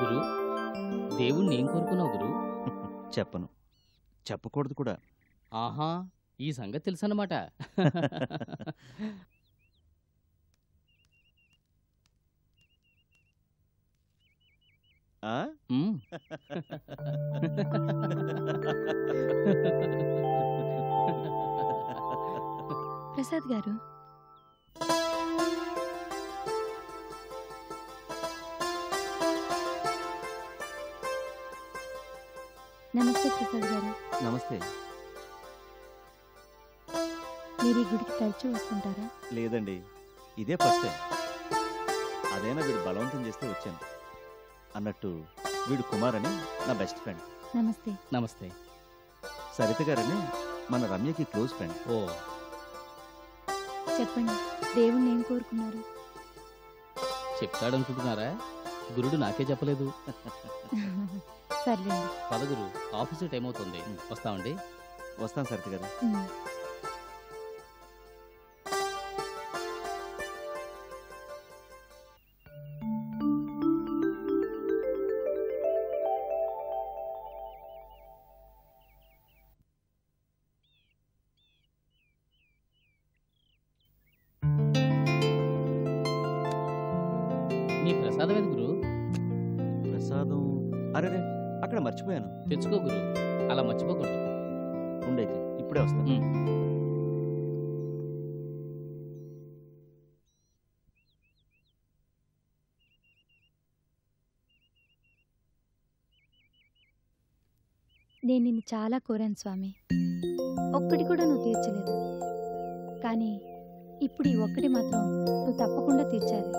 గురు, దేవుణ్ణి ఏం కోరుకున్నావు గురు? చెప్పను, చెప్పకూడదు కూడా. ఆహా, ఈ సంగతి తెలుసన్నమాట. ప్రసాద్ గారు, నమస్తే ప్రసాద్ గారు. నమస్తే. మీరు ఈ గుడికి తరచూ వస్తుంటారా? లేదండి, ఇదే ఫస్ట్ టైం. అదైనా వీడు బలవంతం చేస్తే వచ్చాను. అన్నట్టు వీడు కుమార్ అని నా బెస్ట్ ఫ్రెండ్. నమస్తే. నమస్తే. సరిత గారని మన రమ్యకి క్లోజ్ ఫ్రెండ్. ఓ, చెప్పండి, దేవుణ్ణి ఏం కోరుకున్నారు? చెప్తాడనుకుంటున్నారా? గురుడు నాకే చెప్పలేదు. సర్లేండి. పద గురు, ఆఫీసు టైం అవుతుంది. వస్తామండి. వస్తాను సరిత గారు. నీ ప్రసాదం ఏది గురు? ప్రసాదం అరే అక్కడ మర్చిపోయాను. తెచ్చుకో గురు, అలా మర్చిపోకూడదు. ఉండైతే ఇప్పుడే వస్తాను. నేను నిన్ను చాలా కోరాను స్వామి, ఒక్కటి కూడా నువ్వు తీర్చలేదు. కానీ ఇప్పుడు ఈ ఒక్కటి మాత్రం నువ్వు తప్పకుండా తీర్చాలి.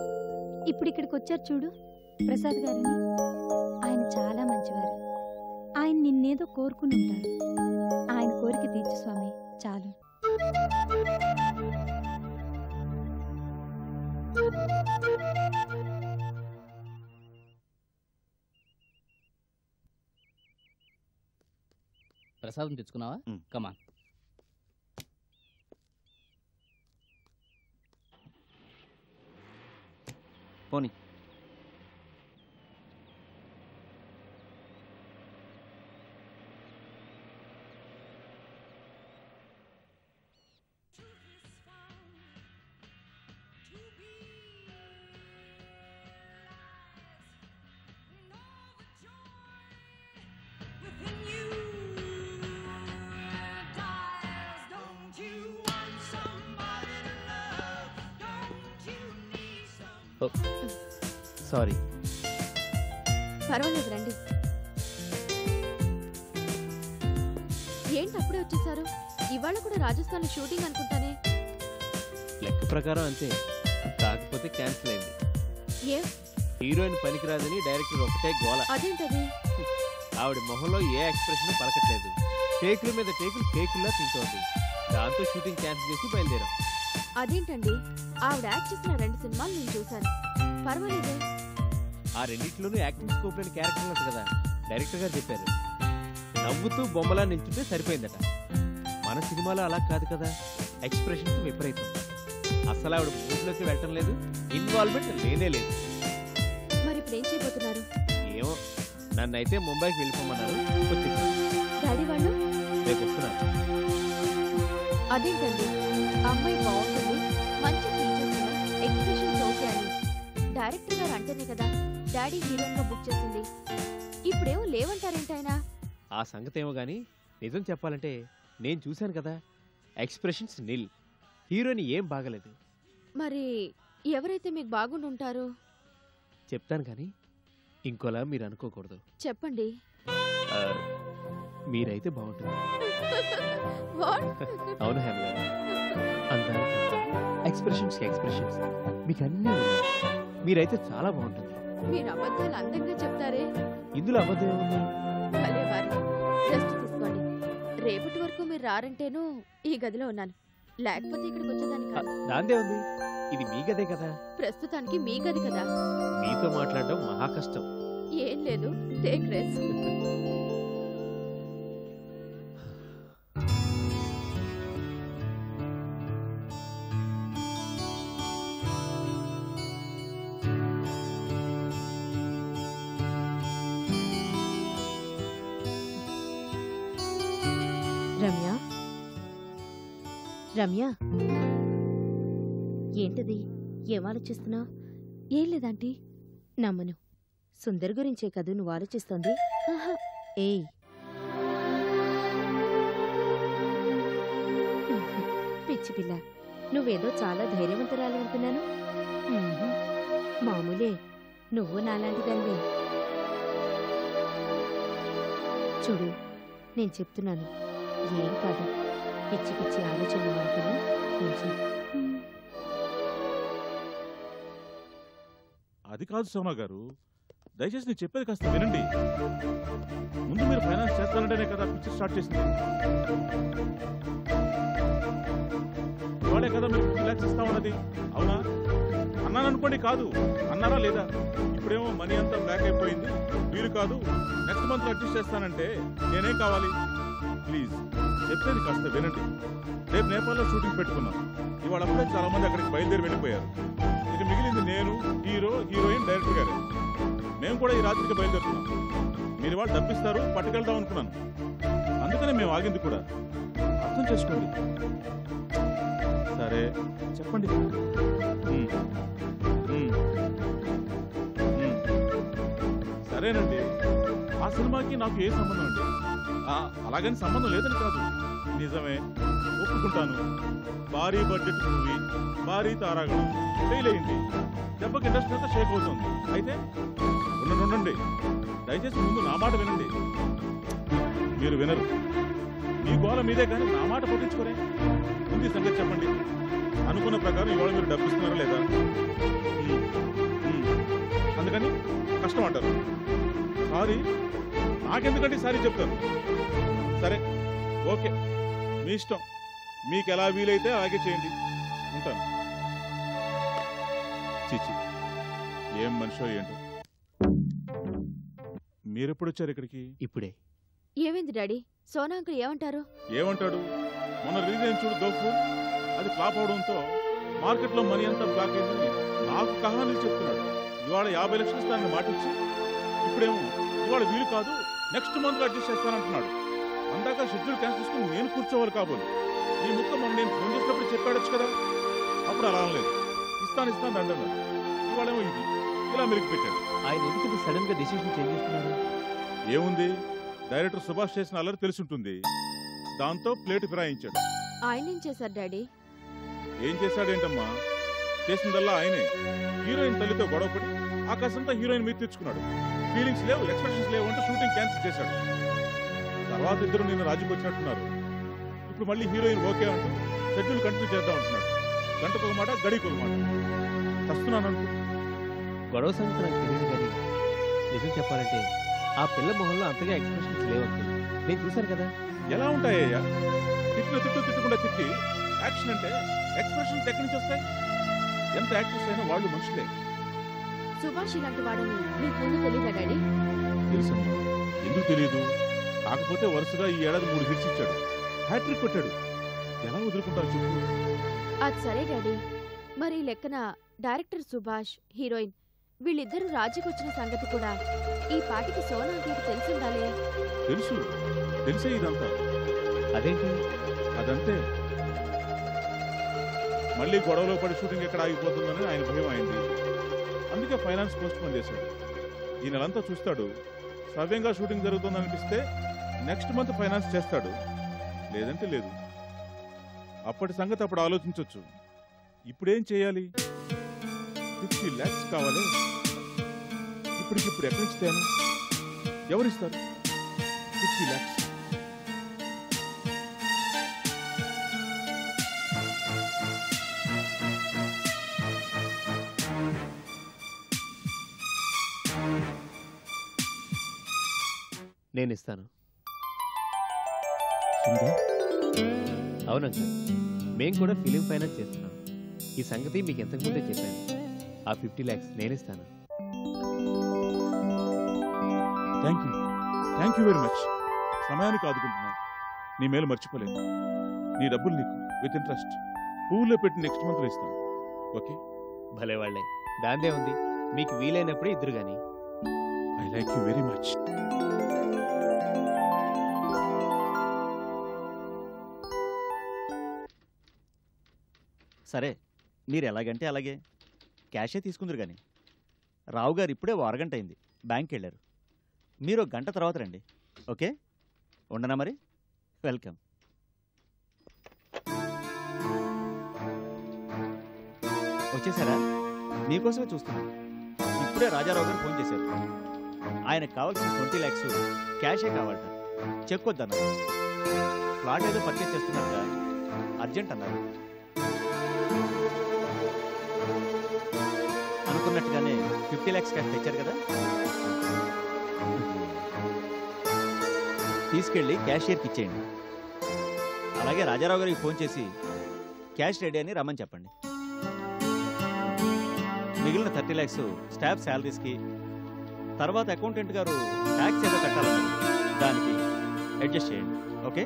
ఇప్పుడు ఇక్కడికి వచ్చారు చూడు ప్రసాద్ గారిని, ఆయన చాలా మంచివారు. ఆయన నిన్నేదో కోరుకుని ఉంటారు. ఆయన కోరిక తీర్చు స్వామి, చాలు. ప్రసాదం తెచ్చుకున్నావా? కమాన్. పోనీ. సారీ. పర్వాలేదు, రండి. ఏంటి అప్పుడే వచ్చేసారు? ఇవాళ కూడా రాజస్థాన్ షూటింగ్ అనుకుంటానే. లెక్క ప్రకారం అంతే, కాకపోతే క్యాన్సిల్ అయింది. ఏ? హీరోయిన్ పనికిరాదని డైరెక్టర్ ఒకటే గోల. అదేంటది? ఆవిడ మొహంలో ఏ ఎక్స్ప్రెషన్ పలకట్లేదు. టేకుల మీద టేకులు కేకుల్లా తింటోంది. దాంతో షూటింగ్ క్యాన్సిల్ చేసి బయలుదేరాం. అదేంటండి, ఆవిడ యాక్ట్ చేసిన 2 సినిమాలు నేను చూశాను. పర్వాలేదే. ఆ రెండింటిలోనూ యాక్టింగ్ స్కోప్ లేని క్యారెక్టర్ ఉన్నట్టు కదా డైరెక్టర్ గారు చెప్పారు. నవ్వుతూ బొమ్మలా నించుంటే సరిపోయిందట. మన సినిమాలో అలా కాదు కదా, ఎక్స్ప్రెషన్స్ విపరీతం. అసలు ఆవిడ మూడ్లోకి వెళ్ళటం లేదు, ఇన్వాల్వ్మెంట్ లేనే లేదు. మరి ఇప్పుడు ఏం చేయబోతున్నారు? ఏమో, నన్నైతే ముంబైకి వెళ్ళిపోమన్నారు. డాడీ వాళ్ళు రేపు వస్తున్నారు. అదేంటండి, అమ్మాయి బాగుంటుంది, మంచి ఫీచర్స్, ఎక్స్ప్రెషన్స్ ఓకే అని డైరెక్టర్ గారు అంటేనే కదా డాడీ హీరోయిన్ గా బుక్ చేసింది. ఇప్పుడేమో లేవంటారేంటాయన? ఆ సంగతి ఏమో గానీ నిజం చెప్పాలంటే నేను చూశాను కదా, ఎక్స్ప్రెషన్స్ నిల్. హీరోయిన్ ఏం బాగలేదు. మరి ఎవరైతే మీకు బాగుండుంటారు? చెప్తాను కానీ ఇంకోలా మీరు అనుకోకూడదు. చెప్పండి. మీరైతే బాగుంటుంది. అవును హేమ గారు, అందానికి ఎక్స్ప్రెషన్స్ మీకు అన్నీ ఉన్నాయి. మీరైతే చాలా బాగుంటుంది. మీరు అబద్ధాలు అందంగా చెప్తారే. ఇందులో అబద్ధం ఏముంది? భలే వారు. రెస్ట్ తీసుకోండి. రేపటి వరకు మీరు రారంటేను ఈ గదిలో ఉన్నాను, లేకపోతే ఇక్కడికి వచ్చేదాన్ని కాదు. దాందే ఉంది, ఇది మీ గదే కదా. ప్రస్తుతానికి మీ గది కదా. మీతో మాట్లాడడం మహా కష్టం. ఏం లేదు, టేక్ రెస్ట్. రమ్య, రమ్య, ఏంటది? ఏం ఆలోచిస్తున్నావు? ఏం లేదంటీ. నమ్మను, సుందర్ గురించే కదూ నువ్వు ఆలోచిస్తోంది? ఏయ్, పిచ్చి పిల్ల, నువ్వేదో చాలా ధైర్యవంతురాలు అనుకున్నాను. మామూలే, నువ్వు నాలాంటి దానివే. చూడు, నేను చెప్తున్నాను, ఏం కాదు. పిచ్చి పిచ్చి ఆలోచనలు అనుకుని కొంచెం. అది కాదు సోమా గారు, దయచేసి నేను చెప్పేది కాస్త వినండి. ముందు మీరు ఫైనాన్స్ చేస్తానంటేనే కదా పిక్చర్ స్టార్ట్ చేసింది. ఇవాళే కదా మీరు 50 lakhs ఇస్తామన్నది, అవునా? అన్నాను అనుకోండి, కాదు అన్నారా లేదా? ఇప్పుడేమో మనీ అంతా బ్లాక్ అయిపోయింది, వీలు కాదు, నెక్స్ట్ మంత్ అడ్జస్ట్ చేస్తానంటే నేనేం కావాలి? ప్లీజ్ చెప్పేది కాస్త వినండి. రేపు నేపాల్లో షూటింగ్ పెట్టుకున్నాం. ఇవాళ అప్పుడే చాలా మంది అక్కడికి బయలుదేరి వెళ్ళిపోయారు. ఇక మిగిలింది నేను, హీరో, హీరోయిన్, డైరెక్టర్ గారు. మేము కూడా ఈ రాత్రికి బయలుదేరుతున్నాం. మీరు వాళ్ళు డబ్బిస్తారు, పట్టుకెళ్దాం అనుకున్నాను. అందుకనే మేము ఆగింది కూడా. అర్థం చేసుకోండి. సరే చెప్పండి. సరేనండి, ఆ సినిమాకి నాకు ఏ సంబంధం అండి? అలాగని సంబంధం లేదని కాదు, నిజమే, ఒప్పుకుంటాను. భారీ బడ్జెట్ మూవీ, భారీ తారాగణం, ఫెయిల్ అయింది. దెబ్బకి ఇండస్ట్రీ అంతా షేక్ అవుతుంది. అయితే ఉండండి, దయచేసి ముందు నా మాట వినండి. మీరు వినరు, మీ గోల మీదే కానీ నా మాట పట్టించుకోరే. ముందు సంగతి చెప్పండి. అనుకున్న ప్రకారం ఇవాళ మీరు డబ్బిస్తున్నారా లేదా? అందుకని కష్టం అంటారు. సారీ, నాకెందుకంటే సారీ చెప్తారు. సరే ఓకే, మీ ఇష్టం, మీకు ఎలా వీలైతే అలాగే చేయండి. ఉంటాను. చిచి, ఏం మనిషో ఏంటో. మీరెప్పుడు వచ్చారు ఇక్కడికి? ఇప్పుడే. ఏమైంది డాడీ? సోనా అంకుల్ ఏమంటారు? ఏమంటాడు? మొన్న రిలీజ్ అయిన చూడు దోఫు, అది ఫ్లాప్ అవడంతో మార్కెట్లో మనీ అంతా బ్లాక్ అయిందని నాకు కహానీలు చెప్తున్నాడు. ఇవాళ 50 లక్షలు ఇస్తానని మాటిచ్చి ఇప్పుడేమో ఇవాళ వీలు కాదు, నెక్స్ట్ మంత్ అడ్జస్ట్ చేస్తానంటున్నాడు. అందాక షెడ్యూల్ క్యాన్సిల్ చేసుకుని నేను కూర్చోవాలి కాబోలు. ఈ ముక్క మొన్న నేను ఫోన్ చేసినప్పుడు చెప్పాడొచ్చు కదా, అప్పుడు అలా అనలేదు. ఇస్తాను రండి అన్నాడు. ఇవాళేమో ఇది ఇలా మెరుగు పెట్టాడు. ఆయన ఎందుకు సడన్ గా డెసిషన్ చేంజ్ చేస్తున్నాడు? ఏముంది, డైరెక్టర్ సుభాష్ చేసిన అల్లరి తెలుసుంటుంది, దాంతో ప్లేట్ ఫిరాయించాడు. ఆయన ఏం చేశారు డాడీ? ఏం చేశాడేంటమ్మా, చేసిందల్లా ఆయనే. హీరోయిన్ తల్లితో గొడవపడి ఆకాశంతా హీరోయిన్ మీద తెచ్చుకున్నాడు. ఫీలింగ్స్ లేవు, ఎక్స్ప్రెషన్స్ లేవు అంటూ షూటింగ్ క్యాన్సిల్ చేశాడు. తర్వాత ఇద్దరు నిన్ను రాజీకి వచ్చినట్టున్నారు. ఇప్పుడు మళ్ళీ హీరోయిన్ ఓకే అంటూ షెడ్యూల్ కంటిన్యూ చేద్దాం అంటున్నాడు. గంటకు ఒక మాట, గడికి ఒక మాట. వస్తున్నాను. గొడవ సంగతి నాకు తెలియదు, కానీ నిజం చెప్పాలంటే ఆ పిల్ల మొహంలో అంతగా ఎక్స్ప్రెషన్స్ లేవనుకుంది. నేను చూశాను కదా. ఎలా ఉంటాయ్యా? తిట్టకుండా తిట్టి యాక్షన్ అంటే ఎక్స్ప్రెషన్స్ ఎక్కడి నుంచి వస్తాయి? ఎంత యాక్టర్స్ అయినా వాళ్ళు మనుషులే. సుభాష్ ఇలాంటి వాడని మీకు ముందు తెలీదా డాడీ? తెలుసమ్మా, ఎందుకు తెలియదు? కాకపోతే వరుసగా ఈ ఏడాది 3 హిట్స్ ఇచ్చాడు, హ్యాట్రిక్ కొట్టాడు. ఎలా వదులుకుంటారు చెప్పు? అది సరే డాడీ, మరి లెక్కన డైరెక్టర్ సుభాష్, హీరోయిన్ వీళ్ళిద్దరూ రాజీకి వచ్చిన సంగతి కూడా ఈ పాటికి సోనా అంకుల్కి తెలిసిందాలే. తెలిసే ఇదంతా. అదేంటి? అదంతే, మళ్ళీ గొడవలో పడి షూటింగ్ ఎక్కడ ఆగిపోతుందని ఆయన భయం అయింది. అందుకే ఫైనాన్స్ పోస్ట్ పోన్ చేశాడు. ఈ నెలంతా చూస్తాడు. సవ్యంగా షూటింగ్ జరుగుతుందనిపిస్తే నెక్స్ట్ మంత్ ఫైనాన్స్ చేస్తాడు, లేదంటే లేదు. అప్పటి సంగతి అప్పుడు ఆలోచించవచ్చు. ఇప్పుడేం చేయాలి? 50 lakhs కావాలి. ఇప్పటికిప్పుడు ఎక్కడి నుంచి తేను? ఎవరిస్తారు 50 lakhs? నేను ఇస్తాను. సుందర్, అవును అంకుల్, మేము కూడా ఫిలిం ఫైనాన్స్ చేస్తున్నాం. ఈ సంగతి మీకు ఇంతకుముందే చెప్పాను. ఆ 50 lakhs నేను ఇస్తాను. Thank you very much. సమయానికి ఆదుకుంటున్నావు. నీ మేలు మర్చిపోలేదు. నీ డబ్బులు నీకు విత్ ఇంట్రెస్ట్ పువ్వులో పెట్టి నెక్స్ట్ మంత్లో ఇస్తాను. ఓకే? భలే వాళ్ళే, దాందే ఉంది. మీకు వీలైనప్పుడే ఇద్దరు గాని. I like you very much. సరే, మీరు ఎలాగంటే అలాగే. క్యాషే తీసుకుందరు కానీ. రావు గారు ఇప్పుడే ఓ అరగంట అయింది, బ్యాంక్కి వెళ్ళారు. మీరు 1 గంట తర్వాత రండి. ఓకే? ఉండనా మరి? వెల్కమ్. వచ్చేసారా? మీకోసమే చూస్తున్నాను. ఇప్పుడే రాజారావు గారు ఫోన్ చేశారు. ఆయనకు కావాల్సిన 20 lakhs క్యాషే కావాలట. చెక్ వద్దన్నారు. ఫ్లాట్ ఏదో పర్చేస్ చేస్తున్నారుగా, అర్జెంట్ అన్నారు. అనుకున్నట్టుగానే 50 lakhs క్యాష్ తెచ్చారు కదా, తీసుకెళ్ళి క్యాషియర్కి ఇచ్చేయండి. అలాగే రాజారావు గారికి ఫోన్ చేసి క్యాష్ రెడీ అని రమ్మని చెప్పండి. మిగిలిన 30 lakhs స్టాఫ్ శాలరీస్కి, తర్వాత అకౌంటెంట్ గారు ట్యాక్స్ ఏదో కట్టాలన్నారు, దానికి అడ్జస్ట్ చేయండి. ఓకే?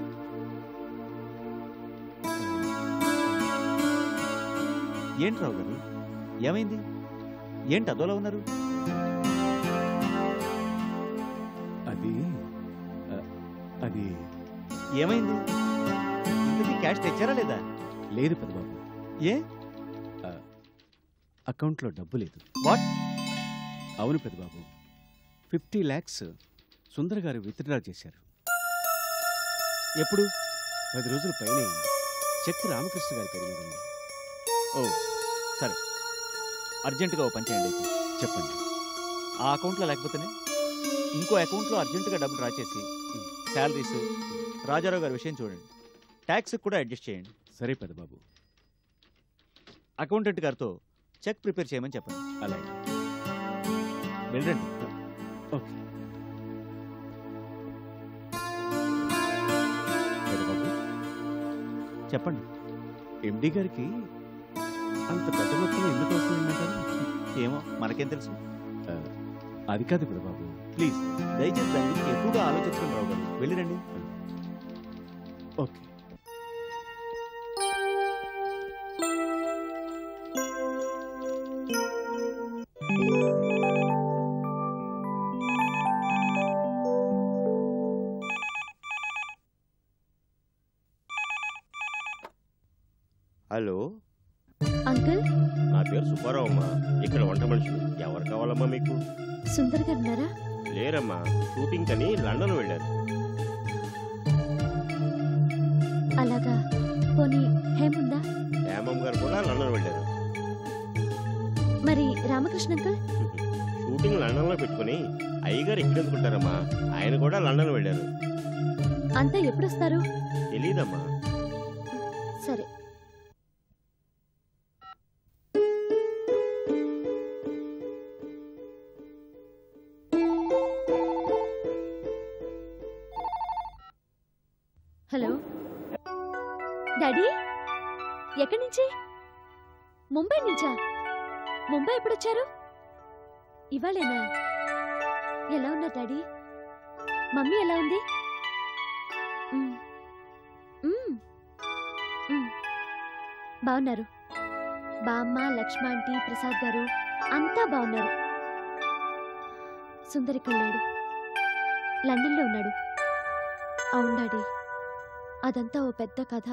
ఏంటి రావు గారు, ఏమైంది? ఏంటి అదోలా ఉన్నారు? అది ఏమైంది? ఇంతకీ క్యాష్ తెచ్చారా లేదా? లేదు పెద్దబాబు. ఏ? అకౌంట్లో డబ్బు లేదు. వాట్? అవును పెద్దబాబు, 50 lakhs సుందర్ గారు విత్డ్రా చేశారు. ఎప్పుడు? 10 రోజుల పైన చెక్ రామకృష్ణ గారి పేరు మీద ఉంది. ఓ సరే, అర్జెంటుగా ఓ పని చేయండి. అయితే చెప్పండి. ఆ అకౌంట్లో లేకపోతేనే ఇంకో అకౌంట్లో అర్జెంటుగా డబ్బు డ్రా చేసి శాలరీస్, రాజారావు గారి విషయం చూడండి. ట్యాక్స్కి కూడా అడ్జస్ట్ చేయండి. సరే పెద్దబాబు. అకౌంటెంట్ గారితో చెక్ ప్రిపేర్ చేయమని చెప్పండి. అలాగే. వెళ్ళండి. ఓకే పెద్దబాబు, చెప్పండి. ఎండి గారికి అంత పెద్ద మొత్తం ఎందుకు వస్తుందంటారు? ఏమో మనకేం తెలుసు. అది కాదు పెద్దబాబు. ప్లీజ్ దయచేసి దాని గురించి ఎక్కువగా ఆలోచించుకుని రావు గారు. వెళ్ళిరండి. ఓకే. హలో అంకుల్, నా పేరు సుబ్బారావు అమ్మా. ఇక్కడ వంట మనిషి. ఎవరు కావాలమ్మా మీకు? సుందర్ గారు ఉన్నారా? లేరమ్మా, షూటింగ్ కని లండన్ వెళ్ళారు. అలాగా, పోనీ హేముందా? హేమం గారు కూడా లండన్ వెళ్ళారు. మరి రామకృష్ణ అంకుల్? షూటింగ్ లండన్ లో పెట్టుకుని అయ్యగారు ఇక్కడ ఎందుకుంటారమ్మా, ఆయన కూడా లండన్ వెళ్ళారు. అంతా ఎప్పుడు వస్తారు? తెలీదమ్మా. సరే. హలో డాడీ, ఎక్కడి నుంచి? ముంబై నుంచా? ముంబై ఎప్పుడొచ్చారు? ఇవాళేనా? ఎలా ఉన్నారు డాడీ? మమ్మీ ఎలా ఉంది? బాగున్నారు. బామ్మ, లక్ష్మ ఆంటీ, ప్రసాద్ గారు అంతా బాగున్నారు. సుందర్ ఇక్కడ లేడు, లండన్లో ఉన్నాడు. అవును డాడీ, అదంతా ఓ పెద్ద కథ.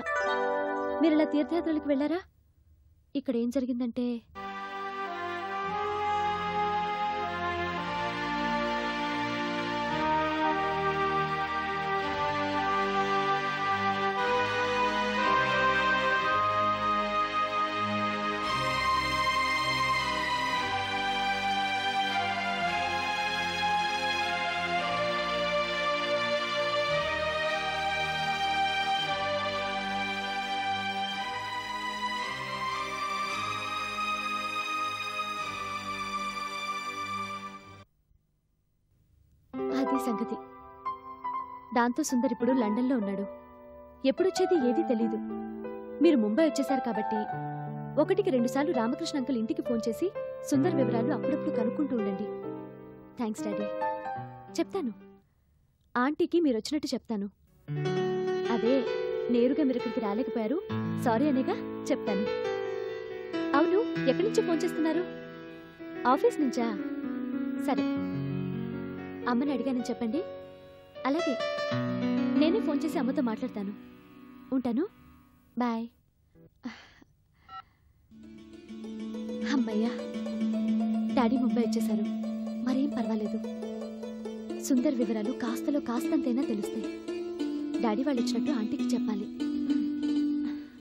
మీరు ఇలా తీర్థయాత్రలకు వెళ్ళారా? ఇక్కడ ఏం జరిగిందంటే, అది సంగతి. దాంతో సుందర్ ఇప్పుడు లండన్లో ఉన్నాడు. ఎప్పుడొచ్చేది ఏదీ తెలీదు. మీరు ముంబై వచ్చేశారు కాబట్టి 1కి 2 సార్లు రామకృష్ణ అంకుల్ ఇంటికి ఫోన్ చేసి సుందర్ వివరాలు అప్పుడప్పుడు కనుక్కుంటూ ఉండండి. Thanks daddy. చెప్తాను. ఆంటీకి మీరొచ్చినట్టు చెప్తాను. అదే నేరుగా మీరు ఇక్కడికి రాలేకపోయారు, సారీ అనేగా చెప్తాను. అవును, ఎక్కడి నుంచి ఫోన్ చేస్తున్నారు? ఆఫీస్ నుంచా? సరే, అమ్మని అడిగానని చెప్పండి. అలాగే, నేనే ఫోన్ చేసి అమ్మతో మాట్లాడతాను. ఉంటాను, బాయ్. అమ్మయ్యా, డాడీ ముంబై వచ్చేశారు. మరేం పర్వాలేదు. సుందర్ వివరాలు కాస్తలో కాస్తంతైనా తెలుస్తాయి. డాడీ వాళ్ళు వచ్చినట్టు ఆంటీకి చెప్పాలి.